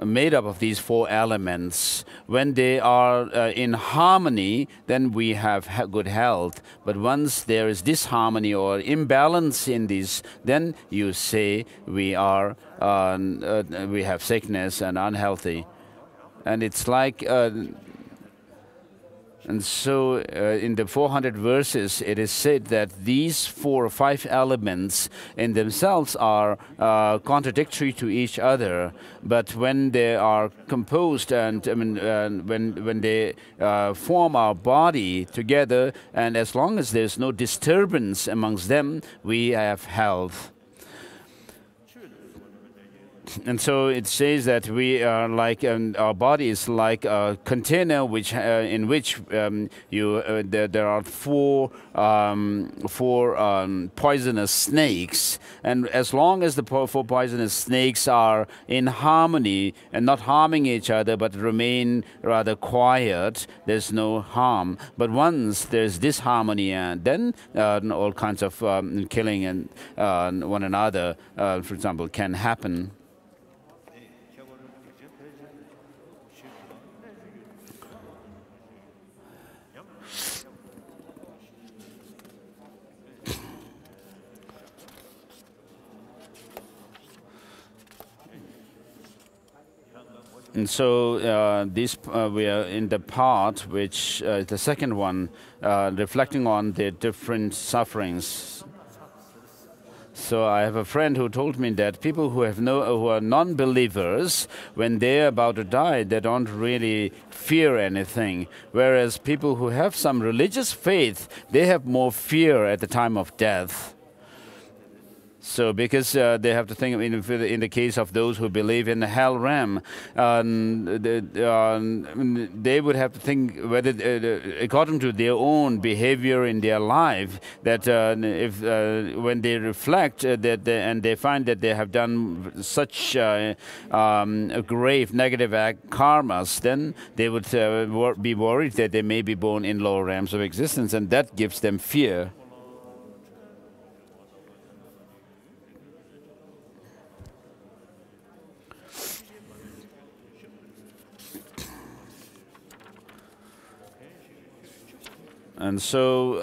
made up of these four elements. When they are in harmony, then we have good health. But once there is disharmony or imbalance in these, then you say we have sickness and unhealthy. And it's like, and so in the 400 verses, it is said that these 4 or 5 elements in themselves are contradictory to each other. But when they are composed and when they form our body together, and as long as there's no disturbance amongst them, we have health. And so it says that we are like our body is like a container which in which there are four poisonous snakes, and as long as the 4 poisonous snakes are in harmony and not harming each other but remain rather quiet, there's no harm. But once there's disharmony, and then all kinds of killing and one another, for example, can happen. And so we are in the part which the second one, reflecting on the different sufferings. So I have a friend who told me that people who are non-believers, when they're about to die, they don't really fear anything. Whereas people who have some religious faith, they have more fear at the time of death. So because they have to think, in the case of those who believe in the hell realm, they would have to think whether, according to their own behavior in their life, that when they reflect and they find that they have done such grave negative karmas, then they would be worried that they may be born in lower realms of existence, and that gives them fear. And so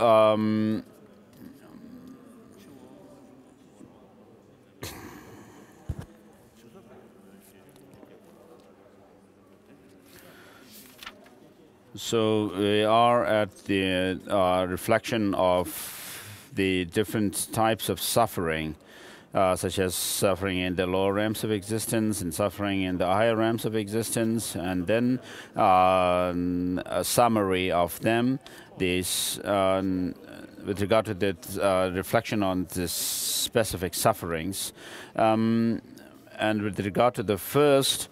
so we are at the reflection of the different types of suffering. such as suffering in the lower realms of existence and suffering in the higher realms of existence, and then a summary of them. This, with regard to the reflection on the specific sufferings, and with regard to the first,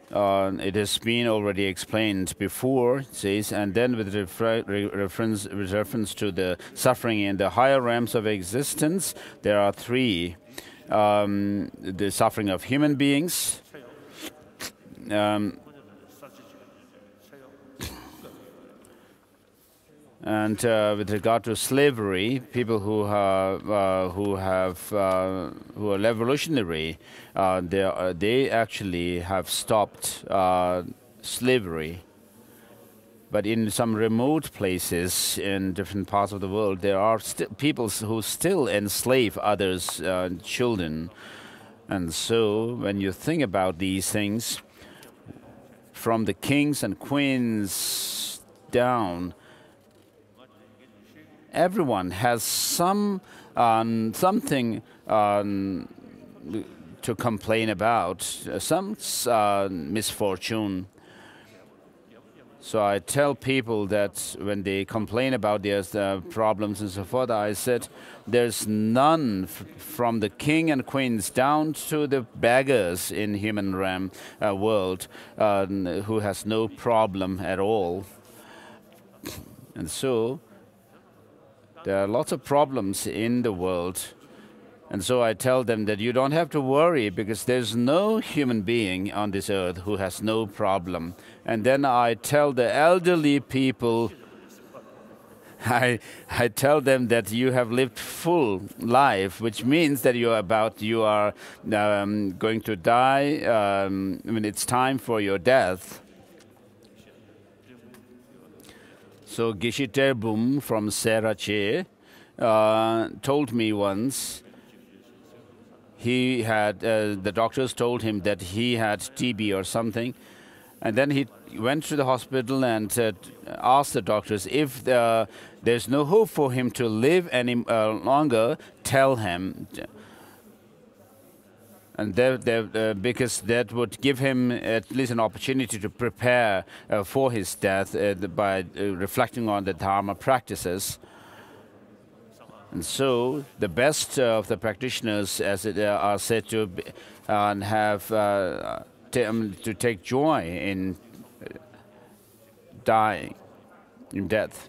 it has been already explained before, it says, and then with reference to the suffering in the higher realms of existence, there are three. The suffering of human beings, and with regard to slavery, people who are revolutionary, they actually have stopped slavery. But in some remote places in different parts of the world, there are people who still enslave others' children. And so, when you think about these things, from the kings and queens down, everyone has something to complain about, some misfortune. So I tell people that when they complain about their problems and so forth, I said, there's none from the king and queens down to the beggars in human realm world who has no problem at all. And so there are lots of problems in the world. And so I tell them that you don't have to worry because there's no human being on this earth who has no problem. And then I tell the elderly people, I tell them that you have lived full life, which means that you are going to die when it's time for your death. So Geshe Terbum from Serache told me once, he had, the doctors told him that he had TB or something, and then he went to the hospital and asked the doctors, if there's no hope for him to live any longer, tell him. And because that would give him at least an opportunity to prepare for his death by reflecting on the Dharma practices. And so the best of the practitioners, as it are said to be, have to take joy in dying, in death.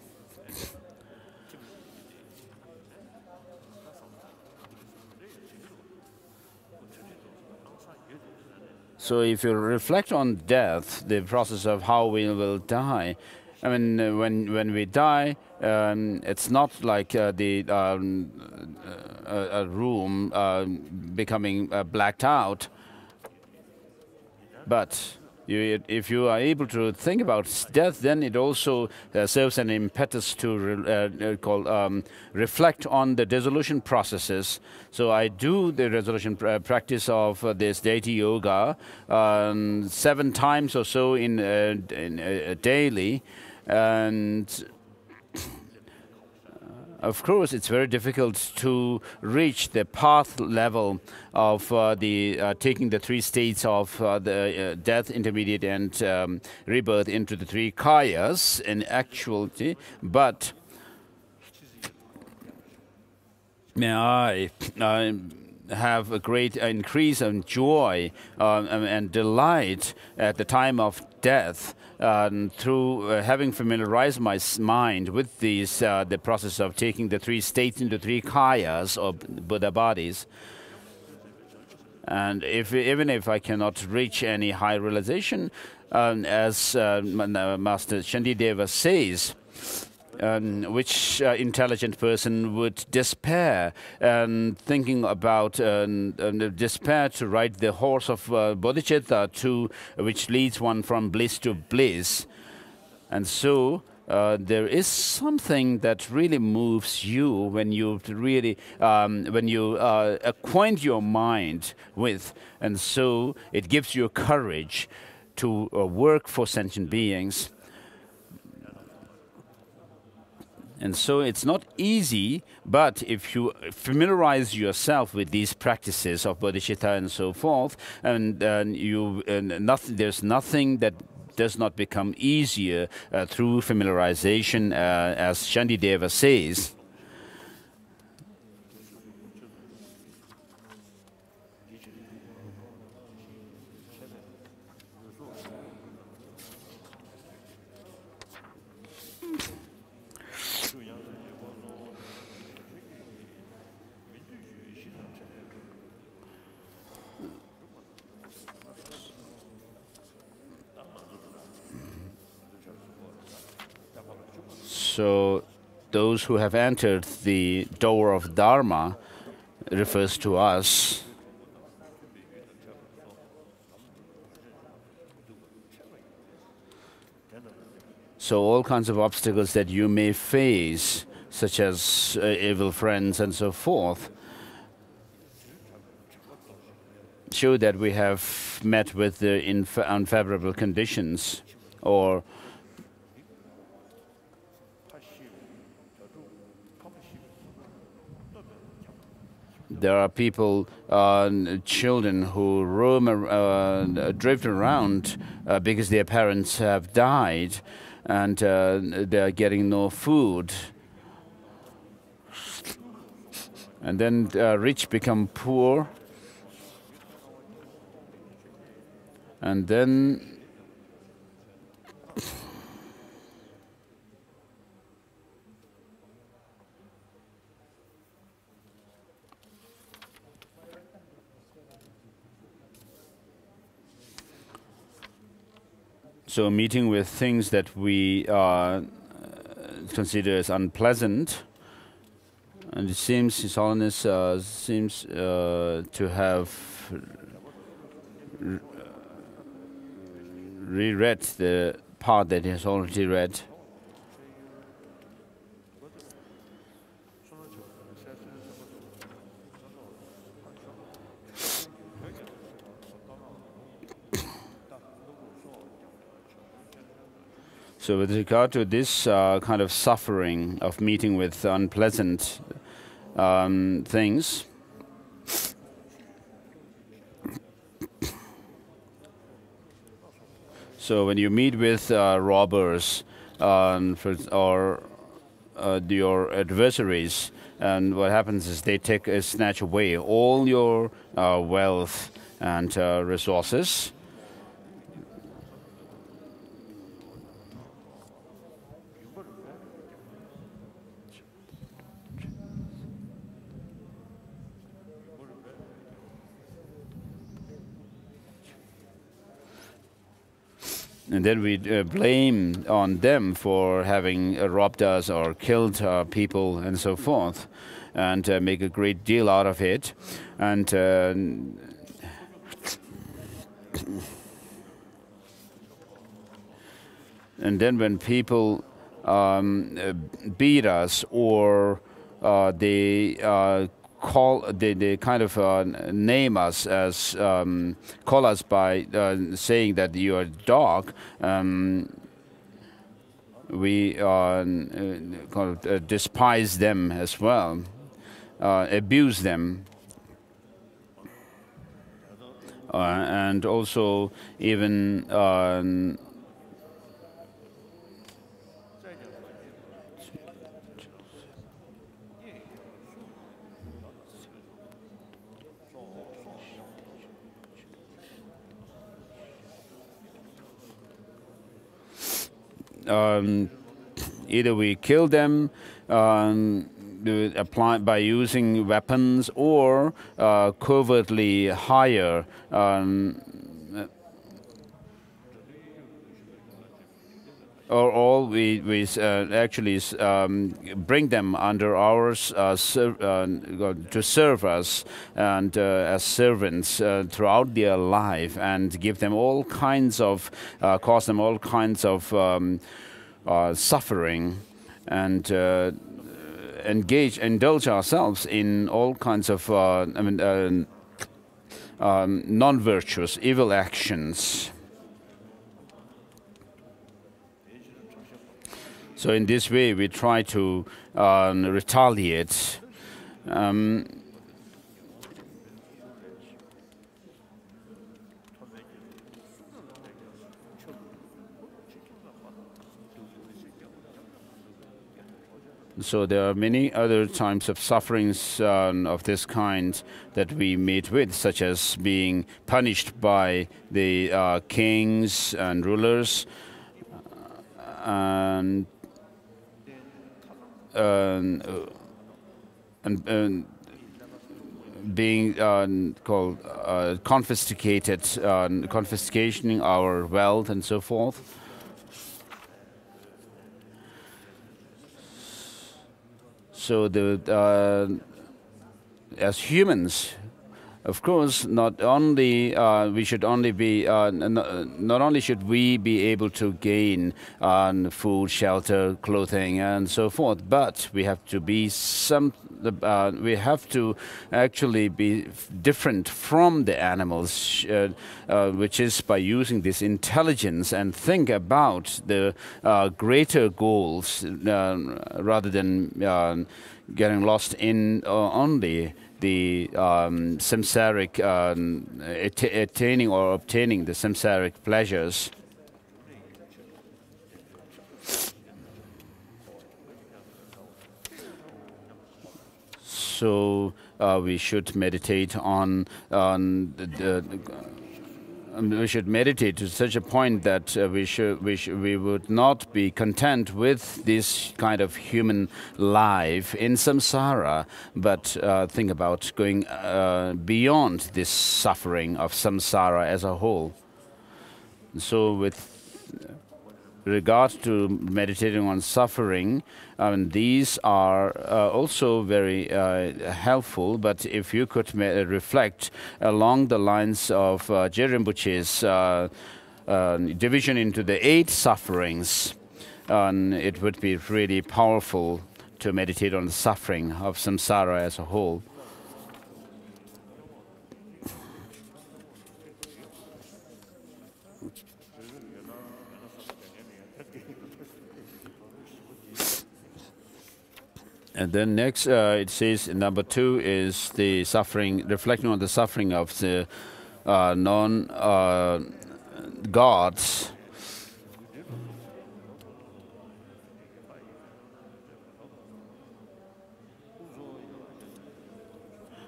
So if you reflect on death, the process of how we will die, I mean, when we die, it's not like a room becoming blacked out. But if you are able to think about death, then it also serves an impetus to reflect on the dissolution processes. So I do the resolution practice of this deity yoga 7 times or so in daily. And of course, it's very difficult to reach the path level of taking the 3 states of the death, intermediate, and rebirth into the 3 kayas in actuality. But may I have a great increase in joy and delight at the time of death through having familiarized my mind with these, the process of taking the 3 states into 3 kayas or Buddha bodies. And even if I cannot reach any high realization, as Master Shantideva says, which intelligent person would despair and thinking about despair to ride the horse of bodhicitta which leads one from bliss to bliss. And so there is something that really moves you when you really acquaint your mind with, and so it gives you courage to work for sentient beings. And so it's not easy, but if you familiarize yourself with these practices of bodhicitta and so forth, and there's nothing that does not become easier through familiarization, as Shantideva says. So those who have entered the door of Dharma refers to us. So all kinds of obstacles that you may face, such as evil friends and so forth, show that we have met with the unfavorable conditions, or there are people, children who roam, drift around because their parents have died and they are getting no food. And then rich become poor. And then so meeting with things that we consider as unpleasant, and it seems His Holiness seems to have reread the part that he has already read. So with regard to this kind of suffering of meeting with unpleasant things, so when you meet with robbers or your adversaries, and what happens is they snatch away all your wealth and resources. And then we blame on them for having robbed us or killed people and so forth, and make a great deal out of it. And then when people beat us, or they they kind of name us as, call us by saying that you are a dog, we kind of despise them as well, abuse them, and also even either we kill them by using weapons, or covertly hire or we actually bring them under ours to serve us, and as servants throughout their life, and give them all kinds of, cause them all kinds of suffering, and indulge ourselves in all kinds of non-virtuous, evil actions. So in this way, we try to retaliate. So there are many other types of sufferings of this kind that we meet with, such as being punished by the kings and rulers, and being called confiscated, confiscating our wealth and so forth. So as humans, of course, not only we should only be not only should we be able to gain food, shelter, clothing, and so forth, but we have to be we have to actually be different from the animals, which is by using this intelligence and think about the greater goals rather than getting lost in only the samsaric, attaining or obtaining the samsaric pleasures. So we should meditate we should meditate to such a point that we would not be content with this kind of human life in samsara, but think about going beyond this suffering of samsara as a whole. So with regard to meditating on suffering, these are also very helpful, but if you could reflect along the lines of Je Rinpoche's division into the 8 sufferings, it would be really powerful to meditate on the suffering of samsara as a whole. And then next, it says number 2 is the suffering, reflecting on the suffering of the non-gods.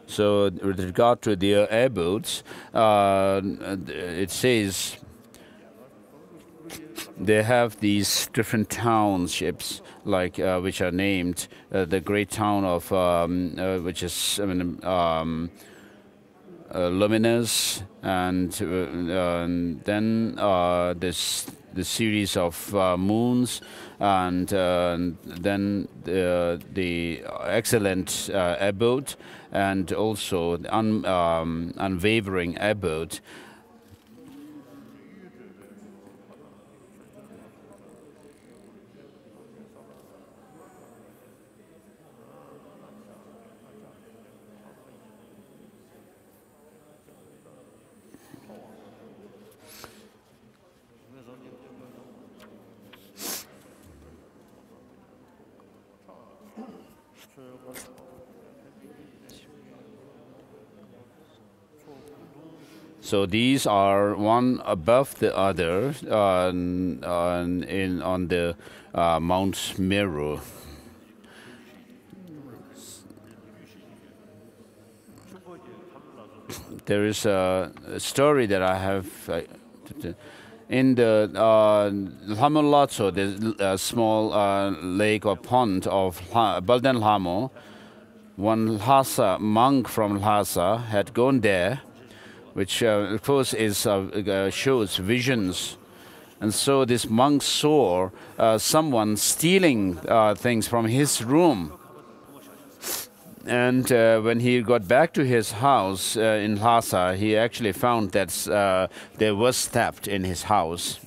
So with regard to their abodes, it says they have these different townships, like which are named the great town of which is Luminous, and then the series of moons, and then the excellent abode, and also the unwavering abode. So these are one above the other on the Mount Meru. There is a story that I have in the Lhamolatso, the small lake or pond of Balden Lhamo. One Lhasa monk from Lhasa had gone there, which of course is shows visions. And so this monk saw someone stealing things from his room. And when he got back to his house in Lhasa, he actually found that there was theft in his house.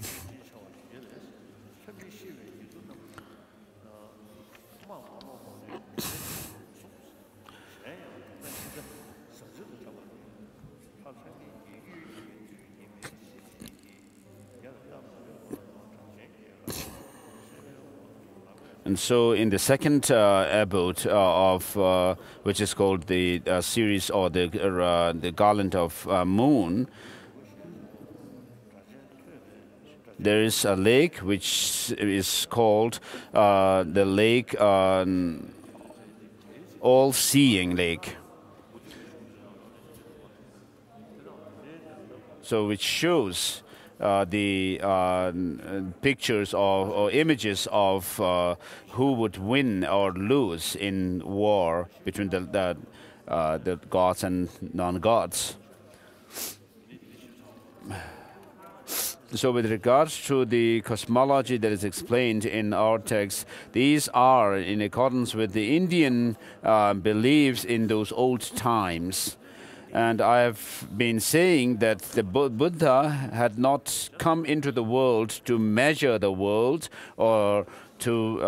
And so in the second abode which is called the series or the garland of moon, there is a lake which is called the lake, all-seeing lake. So which shows the pictures or images of who would win or lose in war between the gods and non-gods. So with regards to the cosmology that is explained in our text, these are in accordance with the Indian beliefs in those old times. And I have been saying that the Buddha had not come into the world to measure the world or to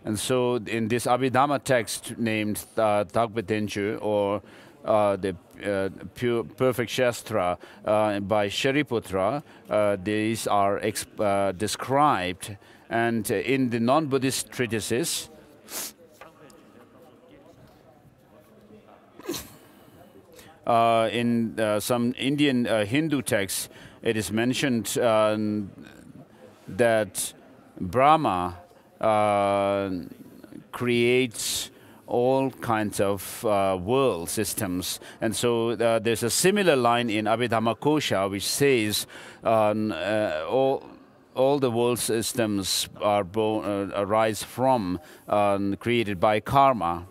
and so in this Abhidhamma text named Tagbitenchu, or the pure perfect Shastra by Shariputra, these are described. And in the non-Buddhist treatises, in some Indian Hindu texts, it is mentioned that Brahma creates all kinds of world systems. And so there's a similar line in Abhidhamma Kosha which says all the world systems are arise from, created by karma.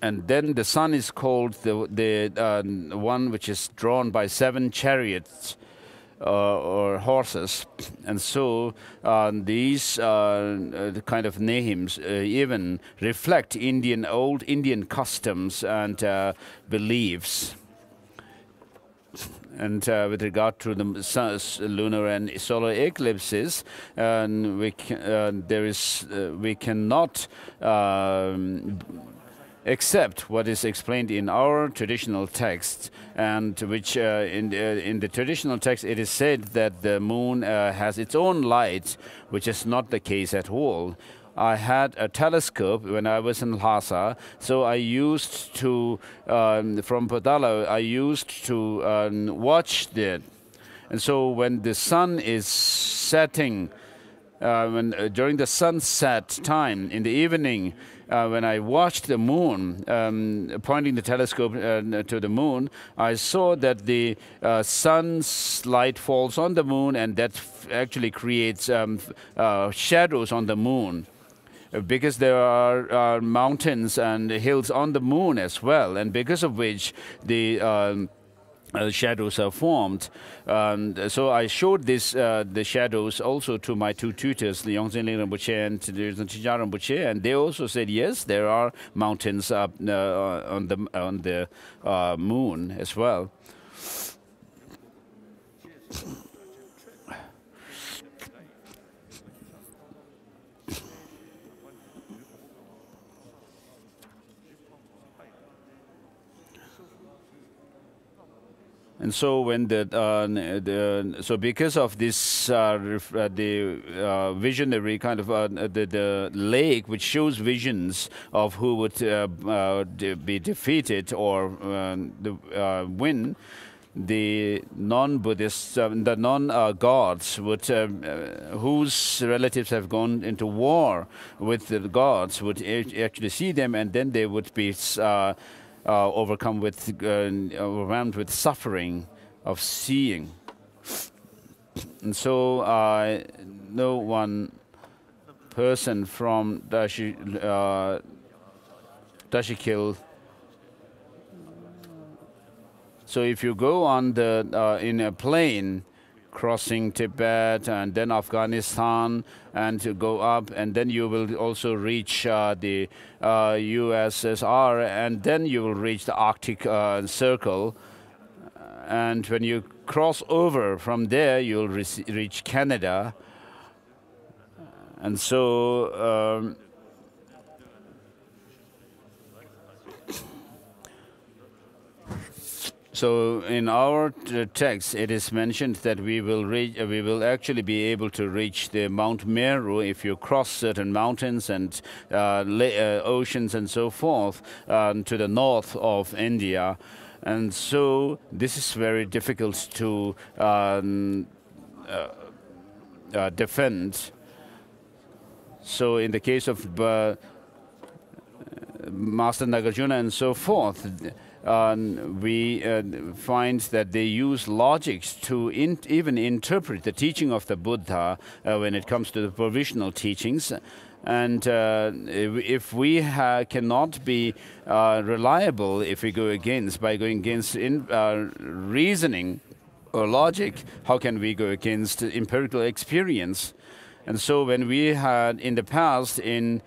And then the sun is called the one which is drawn by 7 chariots or horses. And so these kind of names even reflect old Indian customs and beliefs. And with regard to the lunar and solar eclipses, we cannot accept what is explained in our traditional text, and which in the traditional text it is said that the moon has its own light, which is not the case at all. I had a telescope when I was in Lhasa, so I used to, from Padala, I used to watch it. And so when the sun is setting, during the sunset time in the evening, when I watched the moon, pointing the telescope to the moon, I saw that the sun's light falls on the moon, and that actually creates shadows on the moon. Because there are mountains and hills on the moon as well, and because of which the shadows are formed. So I showed the shadows also to my 2 tutors, the Yongzhen Rinpoche and Chija Rinpoche, and they also said, yes, there are mountains up on the moon as well. And so when so because of this the visionary kind of the lake which shows visions of who would be defeated or win, the non-Buddhists, the non-gods would whose relatives have gone into war with the gods would actually see them, and then they would be overwhelmed with suffering of seeing. And so I know one person from Tashikil. So if you go on in a plane crossing Tibet and then Afghanistan and to go up, and then you will also reach the USSR, and then you will reach the Arctic Circle. And when you cross over from there, you'll reach Canada. And so So in our text, it is mentioned that we will actually be able to reach the Mount Meru if you cross certain mountains and oceans and so forth to the north of India. And so this is very difficult to defend. So in the case of Master Nagarjuna and so forth, we find that they use logics to even interpret the teaching of the Buddha when it comes to the provisional teachings. And if we cannot be reliable, if we go against, by going against reasoning or logic, how can we go against empirical experience? And so when we had in the past in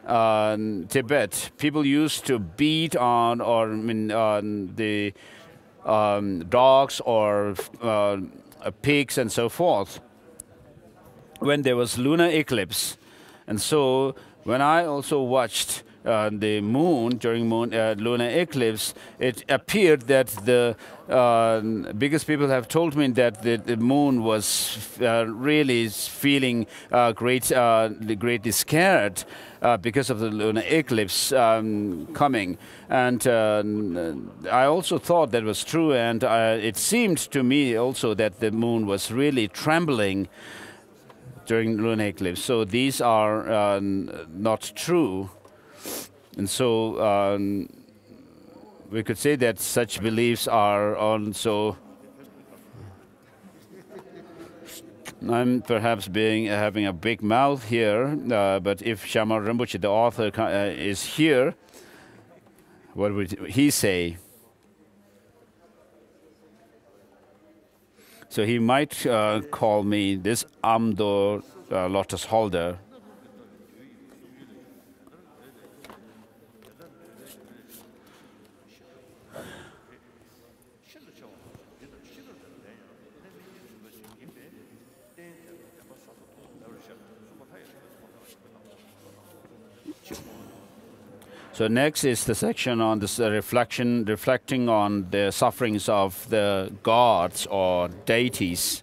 Tibet, people used to beat on the dogs or pigs and so forth when there was lunar eclipse. And so when I also watched the moon during lunar eclipse, it appeared that the biggest people have told me that the moon was really feeling greatly scared because of the lunar eclipse coming. And I also thought that was true, and it seemed to me also that the moon was really trembling during lunar eclipse. So these are not true. And so we could say that such beliefs are also. I'm perhaps having a big mouth here, but if Shamal Rinpoche, the author, is here, what would he say? So he might call me this Amdo lotus holder. So next is the section on this reflecting on the sufferings of the gods or deities.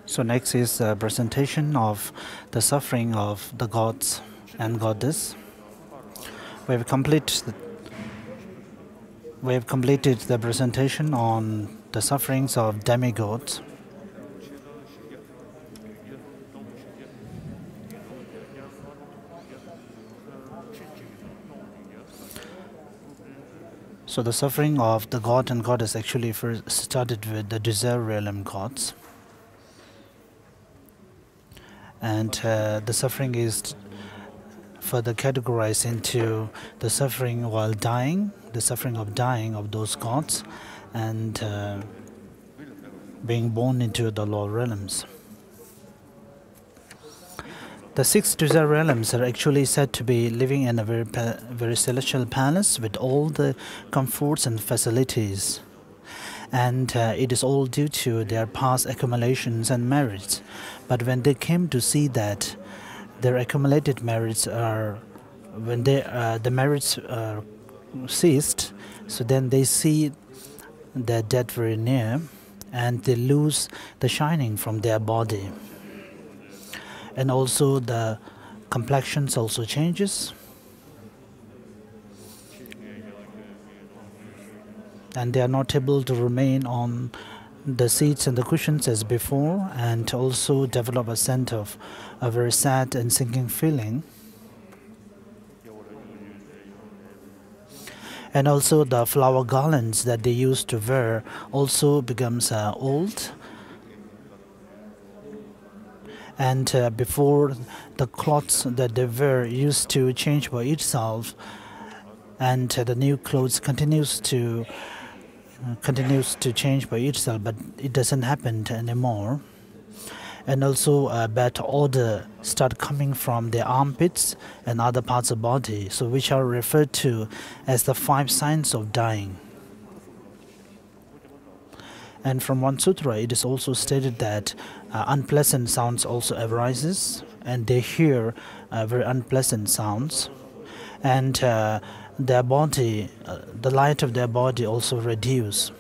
So next is a presentation of the suffering of the gods and goddess. We have completed the presentation on the sufferings of demigods. So the suffering of the god and goddess actually first started with the desire realm gods. And the suffering is further categorized into the suffering while dying, the suffering of dying of those gods, and being born into the lower realms. The 6 desire realms are actually said to be living in a very celestial palace with all the comforts and facilities. And it is all due to their past accumulations and merits. But when they came to see that their accumulated merits are, when the merits ceased, so then they see their death very near, and they lose the shining from their body. And also the complexions also changes, and they are not able to remain on the seats and the cushions as before, and also develop a sense of a very sad and sinking feeling. And also the flower garlands that they used to wear also becomes old. And before, the clothes that they wear used to change by itself, and the new clothes continues to change by itself, but it doesn't happen anymore. And also bad odor start coming from the armpits and other parts of body, so which are referred to as the 5 signs of dying. And from one sutra, it is also stated that unpleasant sounds also arises, and they hear very unpleasant sounds, and their body, the light of their body also reduce.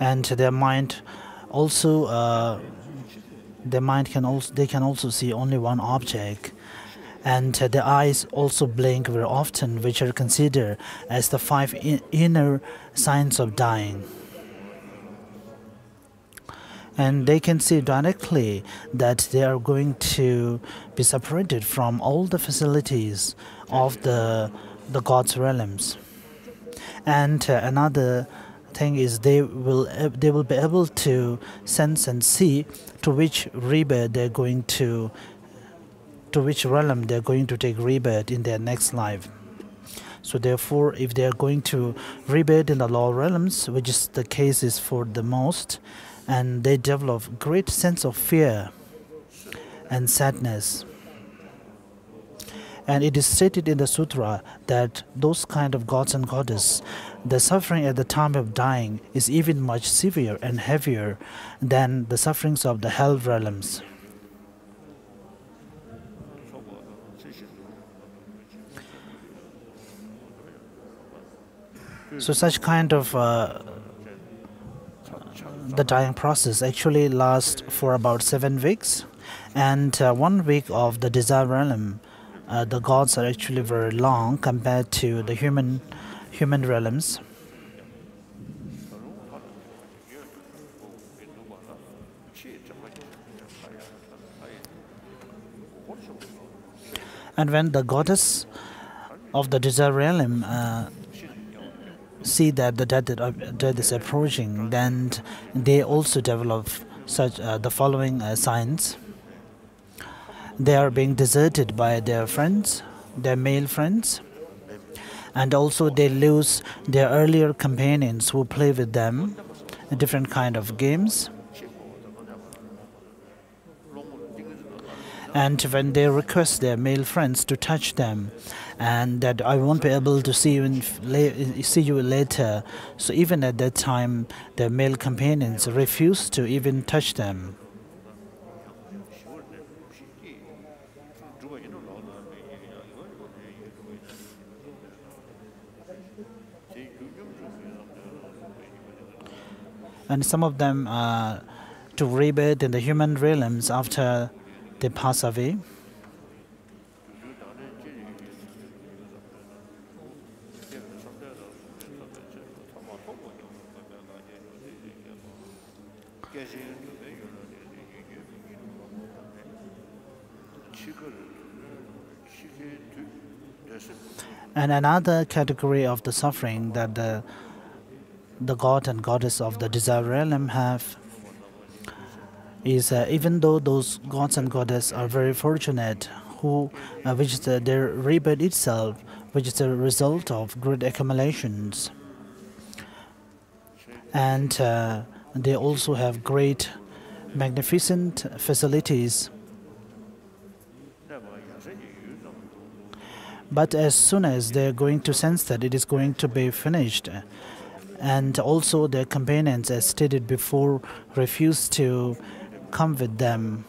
And their mind also, they can also see only one object, and their eyes also blink very often, which are considered as the 5 inner signs of dying. And they can see directly that they are going to be separated from all the facilities of the God's realms. And another thing is they will be able to sense and see to which rebirth they're going to which realm they're going to take rebirth in their next life. So therefore, if they are going to rebirth in the lower realms, which is the case is for the most, and they develop great sense of fear and sadness. And it is stated in the sutra that those kind of gods and goddesses, the suffering at the time of dying is even much severe and heavier than the sufferings of the hell realms. So such kind of the dying process actually lasts for about 7 weeks, and 1 week of the desire realm, the gods are actually very long compared to the human realms. And when the goddess of the desire realm see that the death is approaching, then they also develop such the following signs. They are being deserted by their friends, their male friends, and also they lose their earlier companions who play with them different kind of games. And when they request their male friends to touch them, and that I won't be able to see you later, so even at that time, their male companions refuse to even touch them. And some of them to rebirth in the human realms after they pass away. And another category of the suffering that the god and goddess of the desire realm have is even though those gods and goddesses are very fortunate, which is their rebirth itself, which is a result of great accumulations, and they also have great, magnificent facilities. But as soon as they're going to sense that it is going to be finished, and also their companions, as stated before, refuse to come with them,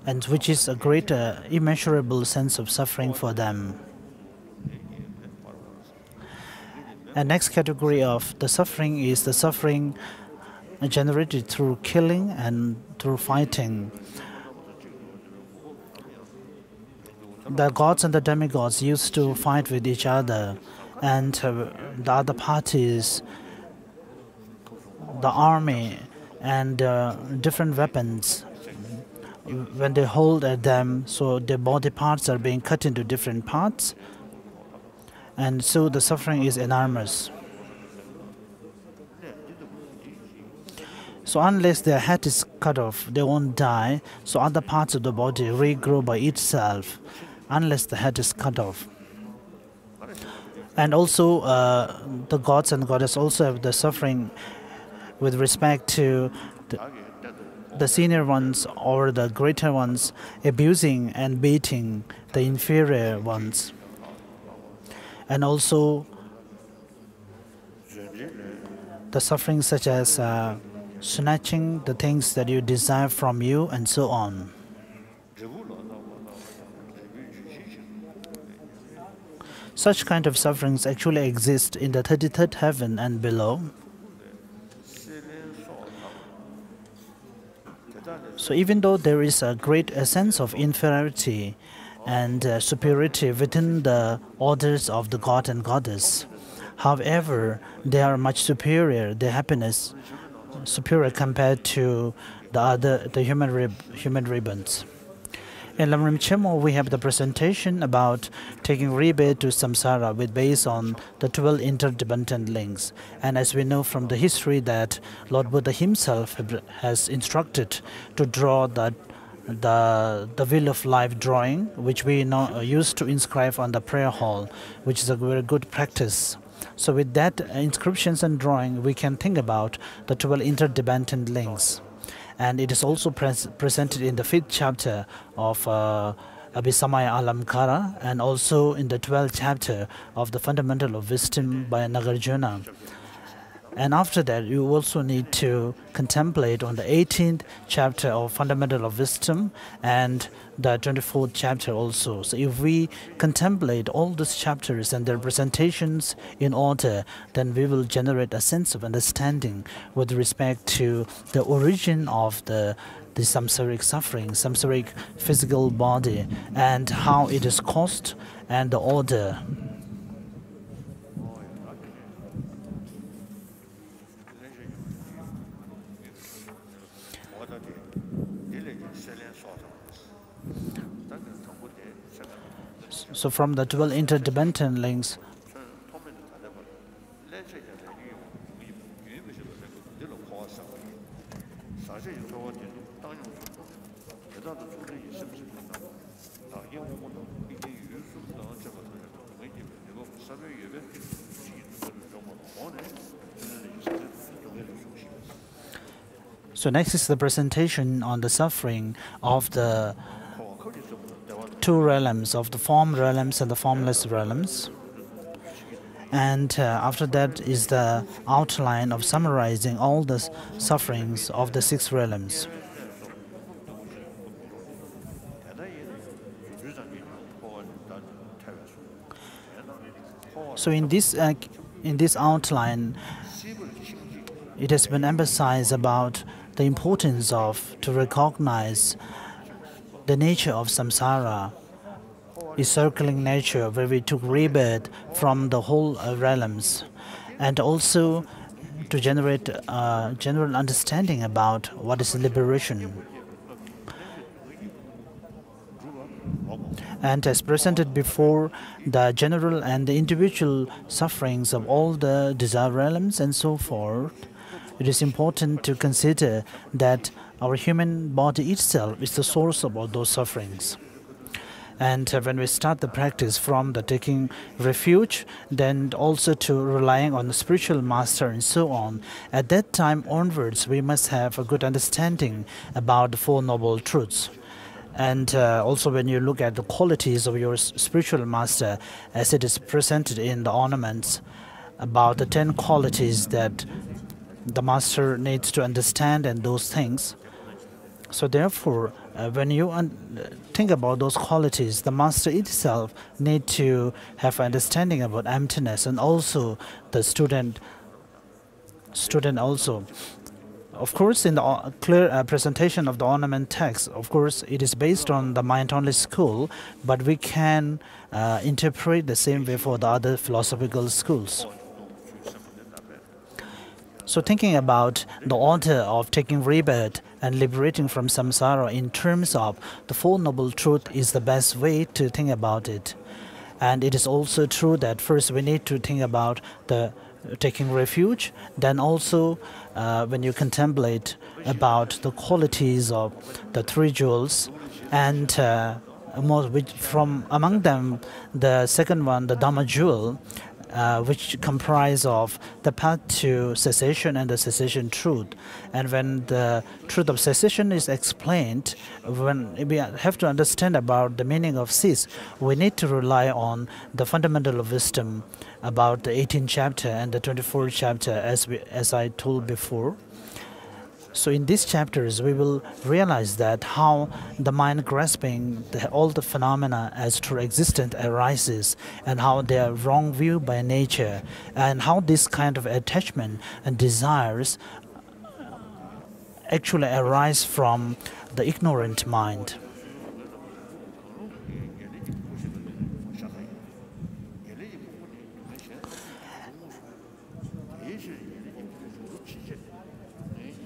and which is a great immeasurable sense of suffering for them. And next category of the suffering is the suffering generated through killing and through fighting. The gods and the demigods used to fight with each other, and the other parties, the army, and different weapons, when they hold at them, so their body parts are being cut into different parts, and so the suffering is enormous. So unless their head is cut off, they won't die, so other parts of the body regrow by itself, unless the head is cut off. And also, the gods and goddesses also have the suffering with respect to the senior ones or the greater ones abusing and beating the inferior ones. And also, the suffering such as snatching the things that you desire from you and so on. Such kind of sufferings actually exist in the 33rd heaven and below. So even though there is a great sense of inferiority and superiority within the orders of the god and goddess, however, they are much superior, their happiness superior compared to the human ribbons. In Lam Rim Chemo, we have the presentation about taking rebirth to samsara based on the 12 interdependent links. And as we know from the history that Lord Buddha himself has instructed to draw the wheel of life drawing, which we now used to inscribe on the prayer hall, which is a very good practice. So with that inscriptions and drawing, we can think about the 12 interdependent links. And it is also presented in the 5th chapter of Abhisamaya Alamkara, and also in the 12th chapter of the Fundamental of Wisdom by Nagarjuna. And after that, you also need to contemplate on the 18th chapter of Fundamental of Wisdom and the 24th chapter also. So if we contemplate all these chapters and their presentations in order, then we will generate a sense of understanding with respect to the origin of the samsaric suffering, samsaric physical body, and how it is caused, and the order. So from the 12 interdependent links, so next is the presentation on the suffering of the two realms, of the form realms and the formless realms. And after that is the outline of summarizing all the sufferings of the 6 realms. So in this outline, it has been emphasized about the importance of to recognize the nature of samsara, is circling nature where we took rebirth from the whole realms, and also to generate a general understanding about what is liberation. And as presented before, the general and the individual sufferings of all the desire realms and so forth, it is important to consider that our human body itself is the source of all those sufferings. And when we start the practice from the taking refuge, then also to relying on the spiritual master and so on, at that time onwards, we must have a good understanding about the 4 noble truths. And also when you look at the qualities of your spiritual master, as it is presented in the ornaments, about the 10 qualities that the master needs to understand and those things. So therefore, when you think about those qualities, the master itself need to have understanding about emptiness, and also the student also. Of course, in the clear presentation of the ornament text, of course, it is based on the mind-only school, but we can interpret the same way for the other philosophical schools. So thinking about the order of taking rebirth and liberating from samsara in terms of the Four Noble Truth is the best way to think about it. And it is also true that first we need to think about the taking refuge, then also when you contemplate about the qualities of the three jewels, and from among them the second one, the Dhamma jewel, which comprise of the path to cessation and the cessation truth. And when the truth of cessation is explained, when we have to understand about the meaning of cease, we need to rely on the fundamental wisdom about the 18th chapter and the 24th chapter, as I told before. So in these chapters, we will realize that how the mind grasping all the phenomena as true existent arises, and how they are wrong view by nature, and how this kind of attachment and desires actually arise from the ignorant mind.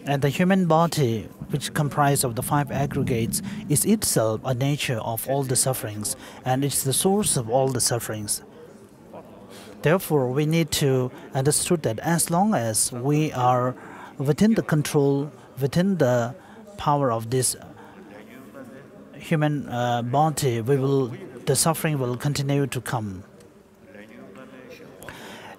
And the human body, which comprises of the five aggregates, is itself a nature of all the sufferings, and it's the source of all the sufferings. Therefore, we need to understand that as long as we are within the control, within the power of this human body, the suffering will continue to come.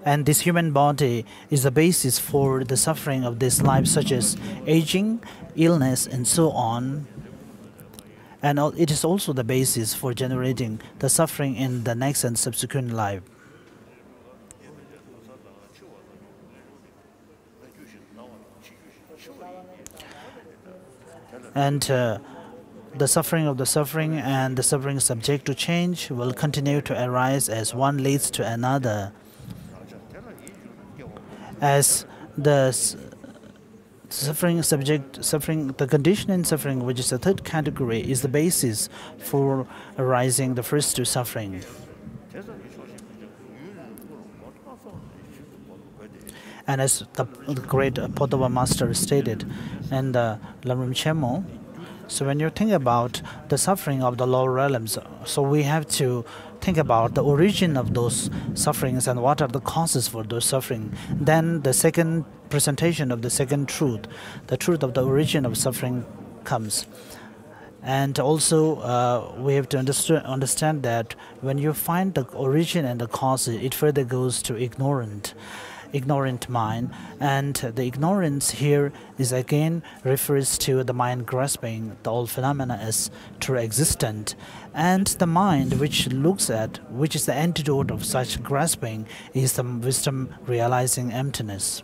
And this human body is the basis for the suffering of this life, such as aging, illness, and so on. And it is also the basis for generating the suffering in the next and subsequent life. And the suffering of the suffering and the suffering subject to change will continue to arise as one leads to another. As the the condition in suffering, which is the third category, is the basis for arising the first two suffering. And as the great Potava Master stated in the Lam Rim, so when you think about the suffering of the lower realms, so we have to think about the origin of those sufferings and what are the causes for those suffering. Then the second presentation of the second truth, the truth of the origin of suffering, comes. And also we have to understand that when you find the origin and the cause, it further goes to ignorant mind, and the ignorance here is again refers to the mind grasping the all phenomena as true existent, and the mind which is the antidote of such grasping is the wisdom realizing emptiness.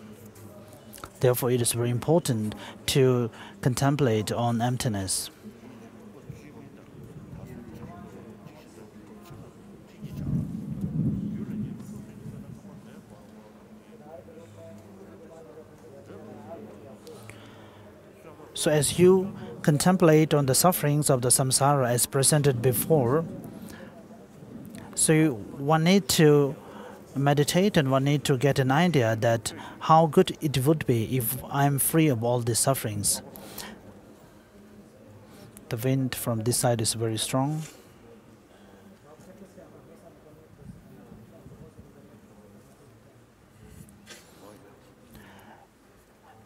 Therefore, it is very important to contemplate on emptiness. So as you contemplate on the sufferings of the samsara as presented before, so one need to meditate and one need to get an idea that how good it would be if I'm free of all these sufferings. The wind from this side is very strong.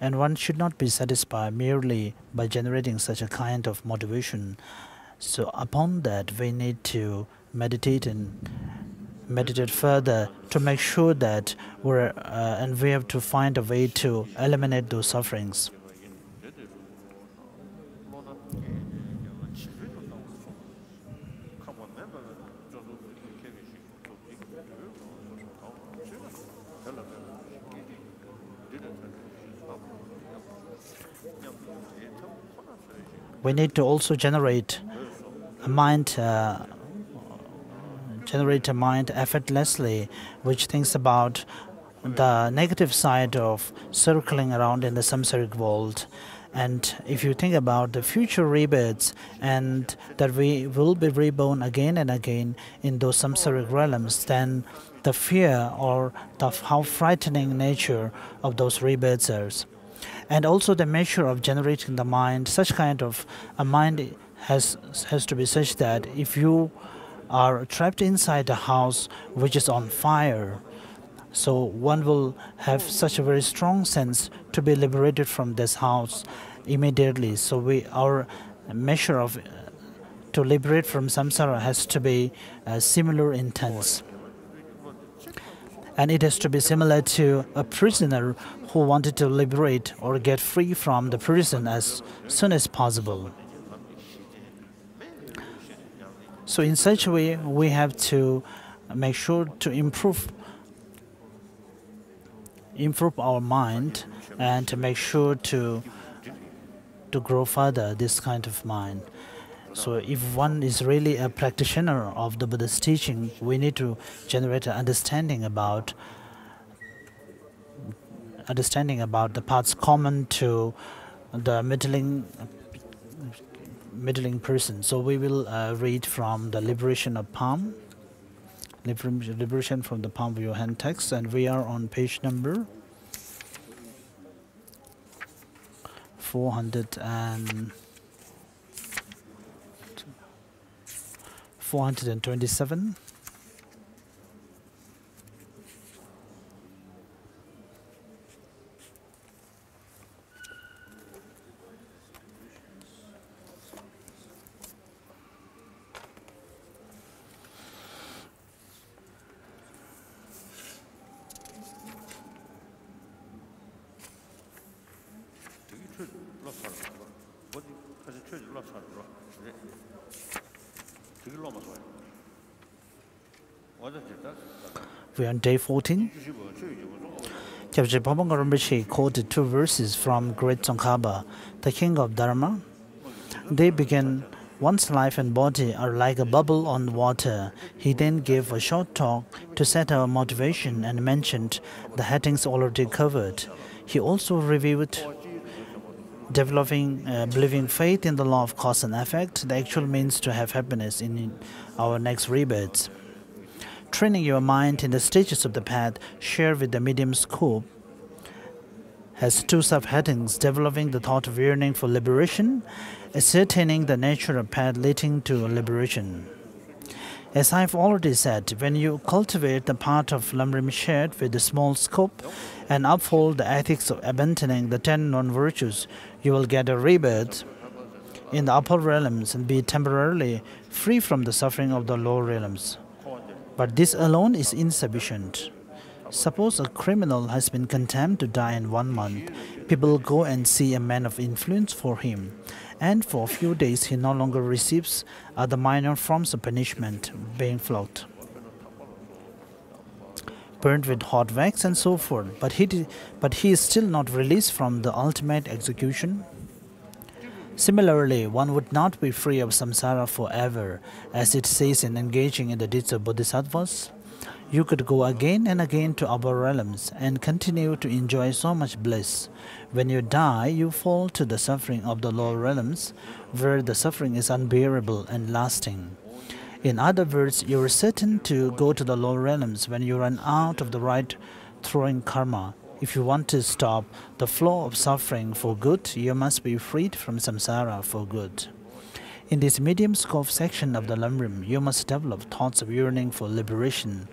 And one should not be satisfied merely by generating such a kind of motivation. So upon that, we need to meditate and meditate further to make sure that and we have to find a way to eliminate those sufferings. we need to also generate a mind effortlessly, which thinks about the negative side of circling around in the samsaric world. And if you think about the future rebirths and that we will be reborn again and again in those samsaric realms, then the fear or how frightening nature of those rebirths is. And also the measure of generating the mind, such kind of a mind has to be such that if you are trapped inside a house which is on fire, so one will have such a very strong sense to be liberated from this house immediately. So our measure of to liberate from samsara has to be similar intense. And it has to be similar to a prisoner who wanted to liberate or get free from the prison as soon as possible. So in such a way, we have to make sure to improve our mind and to make sure to grow further this kind of mind. So if one is really a practitioner of the Buddhist teaching, we need to generate an understanding about the paths common to the middling person. So we will read from the Liberation of Palm, Liberation from the Palm of Your Hand text, and we are on page number 427. We are on day 14. Kyabje Pabanga Rinpoche quoted two verses from Great Tsongkhapa, the king of Dharma. They begin, one's life and body are like a bubble on water. He then gave a short talk to set our motivation and mentioned the headings already covered. He also reviewed believing faith in the law of cause and effect, the actual means to have happiness in our next rebirths. Training your mind in the stages of the path shared with the medium scope has two subheadings: developing the thought of yearning for liberation, ascertaining the nature of path leading to liberation. As I've already said, when you cultivate the part of Lam Rim shared with the small scope and uphold the ethics of abandoning the 10 non-virtues, you will get a rebirth in the upper realms and be temporarily free from the suffering of the lower realms. But this alone is insufficient. Suppose a criminal has been condemned to die in 1 month. People go and see a man of influence for him, and for a few days he no longer receives other minor forms of punishment, being flogged, burned with hot wax and so forth. But he is still not released from the ultimate execution. Similarly, one would not be free of samsara forever, as it says in engaging in the deeds of bodhisattvas. You could go again and again to upper realms and continue to enjoy so much bliss. When you die, you fall to the suffering of the lower realms, where the suffering is unbearable and lasting. In other words, you are certain to go to the lower realms when you run out of the right throwing karma. If you want to stop the flow of suffering for good, you must be freed from samsara for good. In this medium scope section of the Lam Rim, you must develop thoughts of yearning for liberation.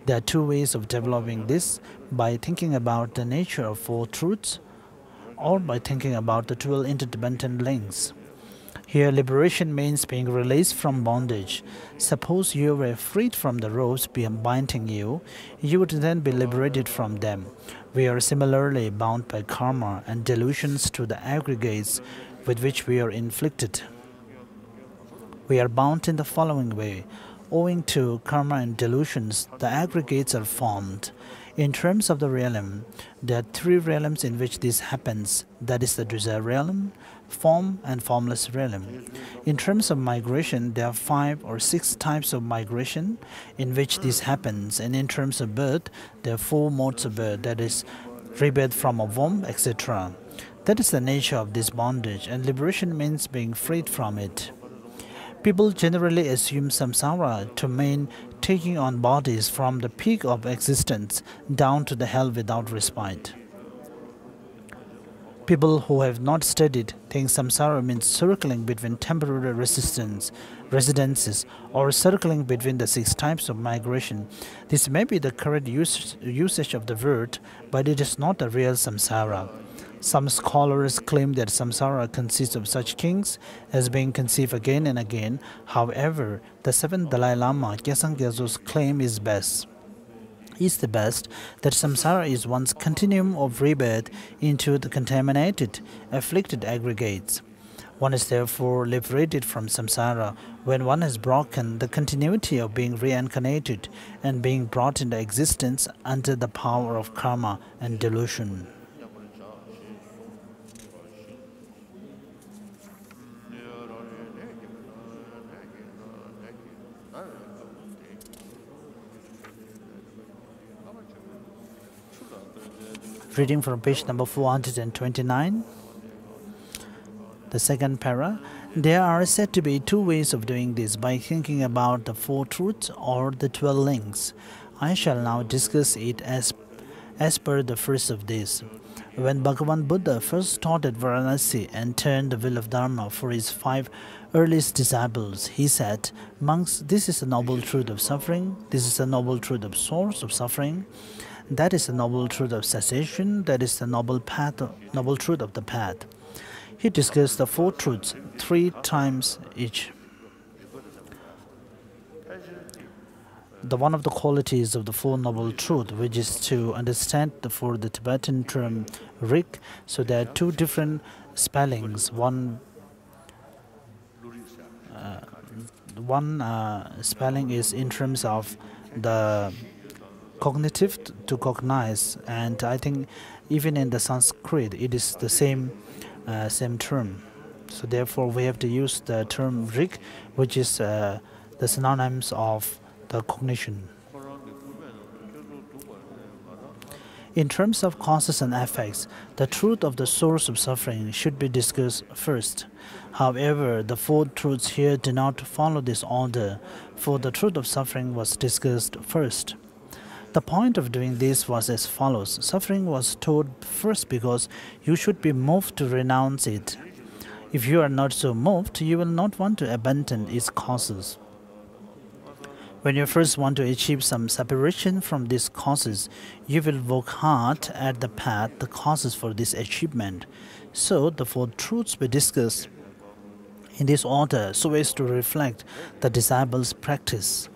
There are two ways of developing this: by thinking about the nature of four truths, or by thinking about the 12 interdependent links. Here, liberation means being released from bondage. Suppose you were freed from the ropes binding you, you would then be liberated from them. We are similarly bound by karma and delusions to the aggregates with which we are inflicted. We are bound in the following way. Owing to karma and delusions, the aggregates are formed. In terms of the realm, there are 3 realms in which this happens. That is the desire realm, form and formless realm. In terms of migration, there are 5 or 6 types of migration in which this happens, and in terms of birth, there are 4 modes of birth, that is, rebirth from a womb, etc. That is the nature of this bondage, and liberation means being freed from it. People generally assume samsara to mean taking on bodies from the peak of existence down to the hell without respite. People who have not studied think samsara means circling between temporary residences or circling between the 6 types of migration. This may be the correct usage of the word, but it is not the real samsara. Some scholars claim that samsara consists of such kings as being conceived again and again. However, the 7th Dalai Lama, Gyaltsang Gyaltso's claim is the best, that samsara is one's continuum of rebirth into the contaminated, afflicted aggregates. One is therefore liberated from samsara when one has broken the continuity of being reincarnated and being brought into existence under the power of karma and delusion. Reading from page number 429, the second para. There are said to be 2 ways of doing this, by thinking about the 4 truths or the 12 links. I shall now discuss it as per the first of these. When Bhagavan Buddha first taught at Varanasi and turned the wheel of Dharma for his 5 earliest disciples, he said, "Monks, this is the noble truth of suffering, this is the noble truth of source of suffering, that is the noble truth of cessation, that is the noble truth of the path." He discussed the 4 truths 3 times each. The one of the qualities of the 4 noble truth, which is to understand for the Tibetan term rik, so there are 2 different spellings. One spelling is in terms of the cognitive, to cognize, and I think even in the Sanskrit it is the same term. So therefore we have to use the term rik, which is the synonyms of the cognition. In terms of causes and effects, the truth of the source of suffering should be discussed first. However, the 4 truths here do not follow this order, for the truth of suffering was discussed first. The point of doing this was as follows. Suffering was told first because you should be moved to renounce it. If you are not so moved, you will not want to abandon its causes. When you first want to achieve some separation from these causes, you will work hard at the path, the causes for this achievement. So the 4 truths we discuss in this order so as to reflect the disciples' practice.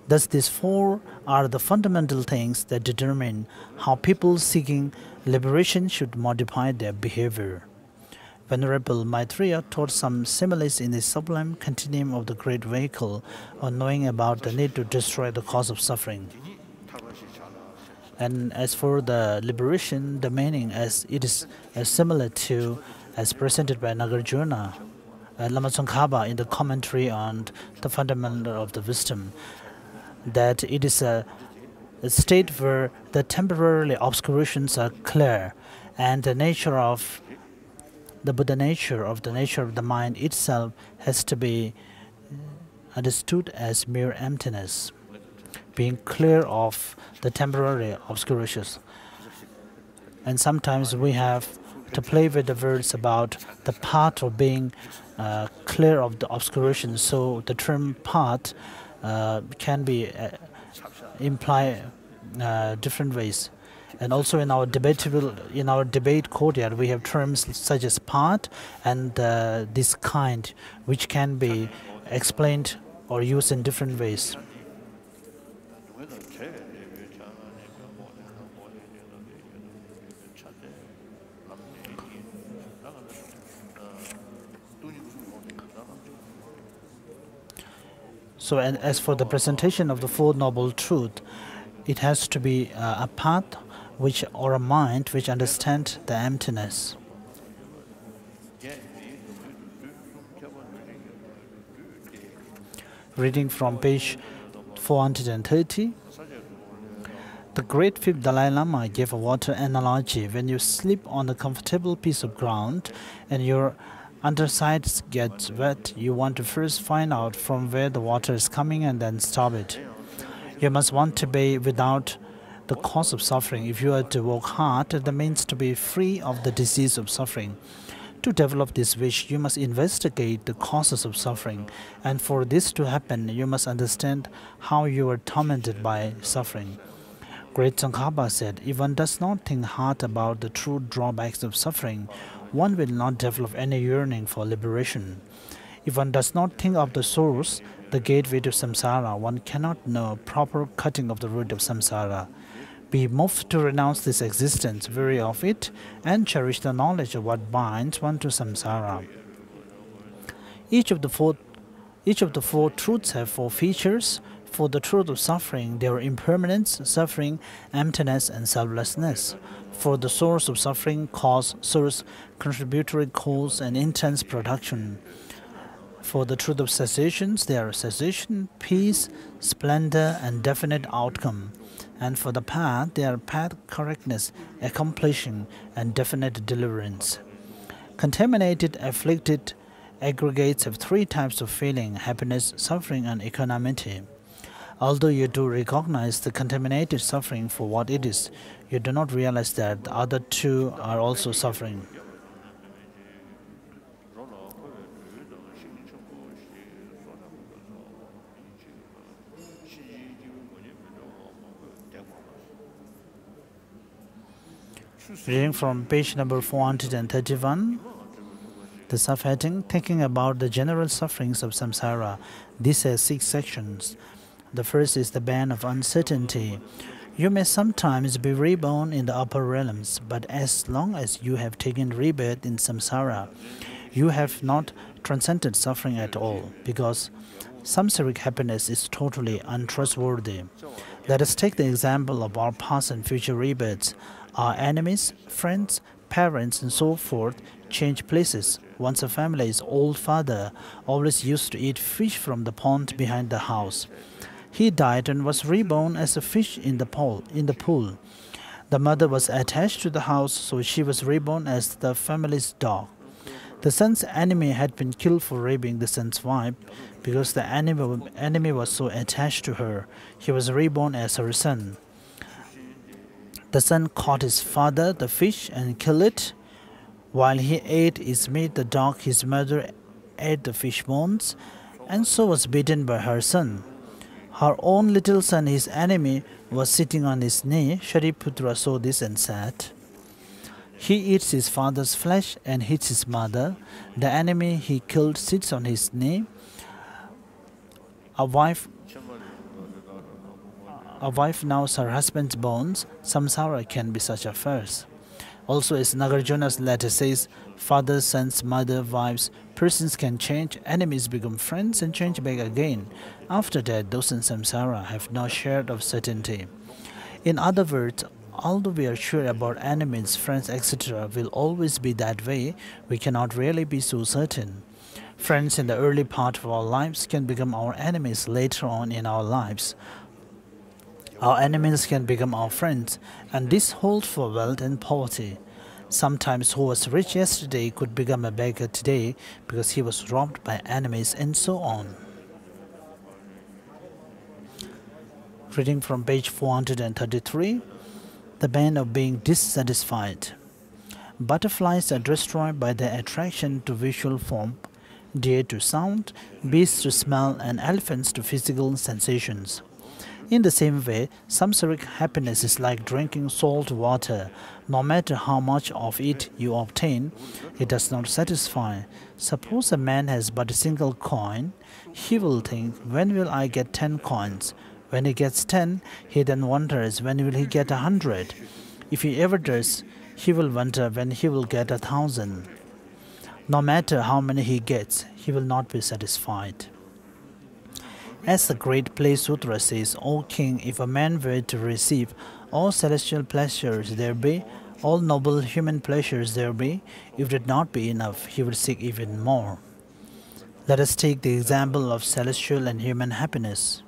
Thus, these 4 are the fundamental things that determine how people seeking liberation should modify their behavior. Venerable Maitreya taught some similes in his sublime continuum of the great vehicle on knowing about the need to destroy the cause of suffering. And as for the liberation, the meaning as it is similar to as presented by Nagarjuna, Lama Tsongkhapa in the commentary on the fundamental of the wisdom, that it is a state where the temporarily obscurations are clear, and the nature of the Buddha nature of the mind itself has to be understood as mere emptiness, being clear of the temporary obscurations. And sometimes we have to play with the words about the path of being clear of the obscurations. So the term path can be imply different ways. And also in our debate courtyard, we have terms such as path and this kind, which can be explained or used in different ways. So, and as for the presentation of the Four Noble Truths, it has to be a path or a mind which understands the emptiness. Reading from page 430. The great fifth Dalai Lama gave a water analogy. When you sleep on a comfortable piece of ground and your undersides gets wet, you want to first find out from where the water is coming and then stop it. You must want to be without the cause of suffering. If you are to work hard, that means to be free of the disease of suffering. To develop this wish, you must investigate the causes of suffering, and for this to happen, you must understand how you are tormented by suffering. Great Tsongkhapa said, if one does not think hard about the true drawbacks of suffering, one will not develop any yearning for liberation. If one does not think of the source, the gateway to samsara, one cannot know proper cutting of the root of samsara. Be moved to renounce this existence, weary of it, and cherish the knowledge of what binds one to samsara. Each of the four truths have four features. For the truth of suffering, there are impermanence, suffering, emptiness, and selflessness. For the source of suffering, cause, source, contributory cause, and intense production. For the truth of cessations, there are cessation, peace, splendor, and definite outcome. And for the path, there are path, correctness, accomplishing, and definite deliverance. Contaminated, afflicted aggregates have three types of feeling: happiness, suffering, and equanimity. Although you do recognize the contaminated suffering for what it is, you do not realize that the other two are also suffering. Reading from page number 431, the subheading, Thinking about the General Sufferings of Samsara. This has 6 sections. The first is the ban of uncertainty. You may sometimes be reborn in the upper realms, but as long as you have taken rebirth in samsara, you have not transcended suffering at all, because samsaric happiness is totally untrustworthy. Let us take the example of our past and future rebirths. Our enemies, friends, parents, and so forth change places. Once a family's old father always used to eat fish from the pond behind the house. He died and was reborn as a fish in the pool. The mother was attached to the house, so she was reborn as the family's dog. The son's enemy had been killed for raping the son's wife. Because the enemy was so attached to her, he was reborn as her son. The son caught his father, the fish, and killed it. While he ate his meat, the dog, his mother, ate the fish bones, and so was beaten by her son. Her own little son, his enemy, was sitting on his knee. Shariputra saw this and said, he eats his father's flesh and hits his mother. The enemy he killed sits on his knee. A wife gnaws her husband's bones. Samsara can be such affairs. Also, as Nagarjuna's letter says, fathers, sons, mother, wives, persons can change, enemies become friends and change back again. After that, those in samsara have no share of certainty. In other words, although we are sure about enemies, friends, etc. will always be that way, we cannot really be so certain. Friends in the early part of our lives can become our enemies later on in our lives. Our enemies can become our friends, and this holds for wealth and poverty. Sometimes who was rich yesterday could become a beggar today because he was robbed by enemies, and so on. Reading from page 433, the ban of being dissatisfied. Butterflies are destroyed by their attraction to visual form, deer to sound, beasts to smell, and elephants to physical sensations. In the same way, samsaric happiness is like drinking salt water. No matter how much of it you obtain, it does not satisfy. Suppose a man has but a single coin, he will think, when will I get 10 coins? When he gets 10, he then wonders, when will he get 100? If he ever does, he will wonder when he will get 1,000. No matter how many he gets, he will not be satisfied. As the great Play Sutra says, O king, if a man were to receive all celestial pleasures there be, all noble human pleasures there be, if it would not be enough, he would seek even more. Let us take the example of celestial and human happiness.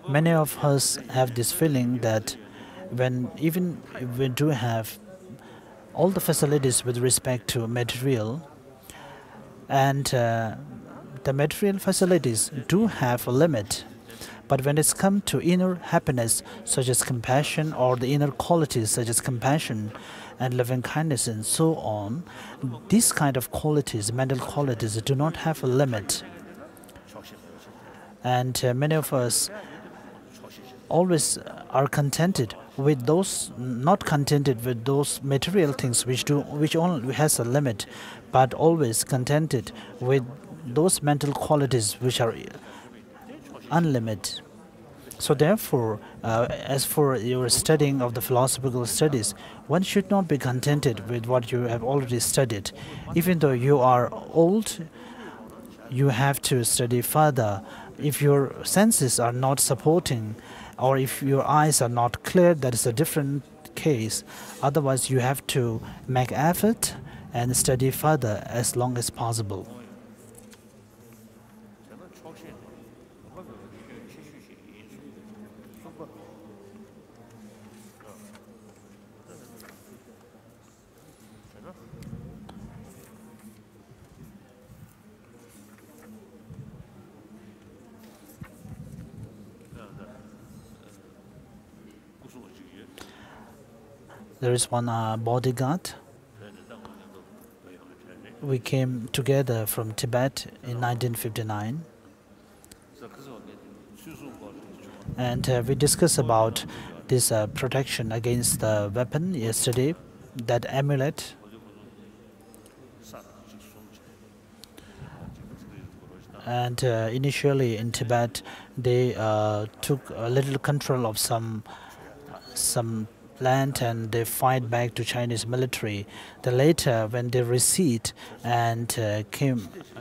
Many of us have this feeling that even if we do have all the facilities with respect to material, and the material facilities do have a limit. But when it's come to inner happiness, such as compassion, or the inner qualities such as compassion and loving kindness and so on, these kind of qualities, mental qualities, do not have a limit. And many of us always are contented with those, not contented with those material things which only has a limit, but always contented with those mental qualities which are unlimited. So therefore, as for your studying of the philosophical studies, one should not be contented with what you have already studied. Even though you are old, you have to study further. If your senses are not supporting, or if your eyes are not clear, that is a different case. Otherwise, you have to make effort and study further as long as possible. There is one bodyguard. We came together from Tibet in 1959, and we discussed about this protection against the weapon yesterday, that amulet. And initially in Tibet, they took a little control of some land, and they fight back to Chinese military. Then later, when they recede and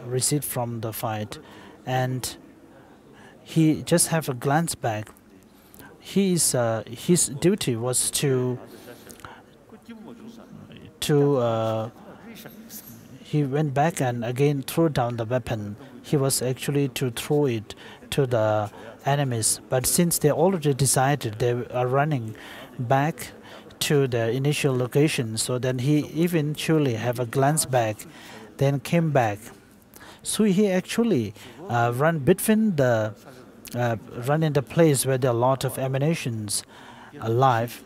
recede from the fight, and he just have a glance back. His duty was he went back and again threw down the weapon. He was actually to throw it to the enemies, but since they already decided, they are running back to the initial location. So then he eventually have a glance back, then came back. So he actually run between the run in the place where there are a lot of emanations alive.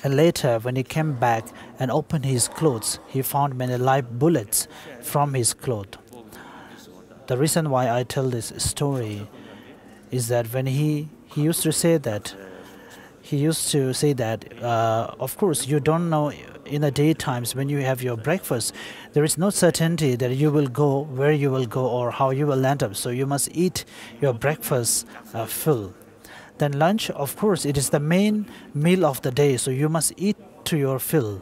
And later, when he came back and opened his clothes, he found many live bullets from his clothes. The reason why I tell this story is that when he used to say that, of course, you don't know in the daytimes when you have your breakfast, there is no certainty that you will go, where you will go, or how you will land up. So you must eat your breakfast full. Then lunch, of course, it is the main meal of the day, so you must eat to your fill.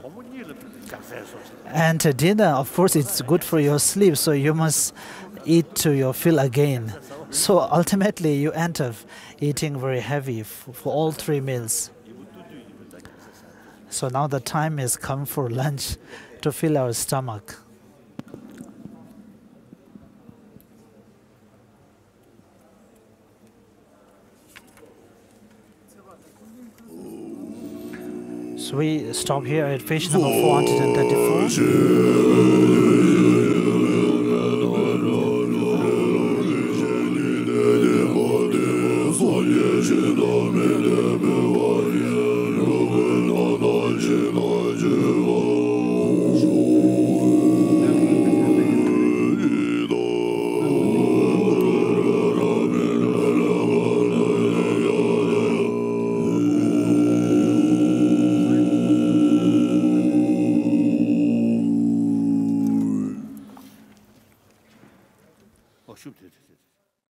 And dinner, of course, it's good for your sleep, so you must eat to your fill again. So ultimately, you end up eating very heavy for all 3 meals. So now the time has come for lunch to fill our stomach. So we stop here at page number 434. Shoot it.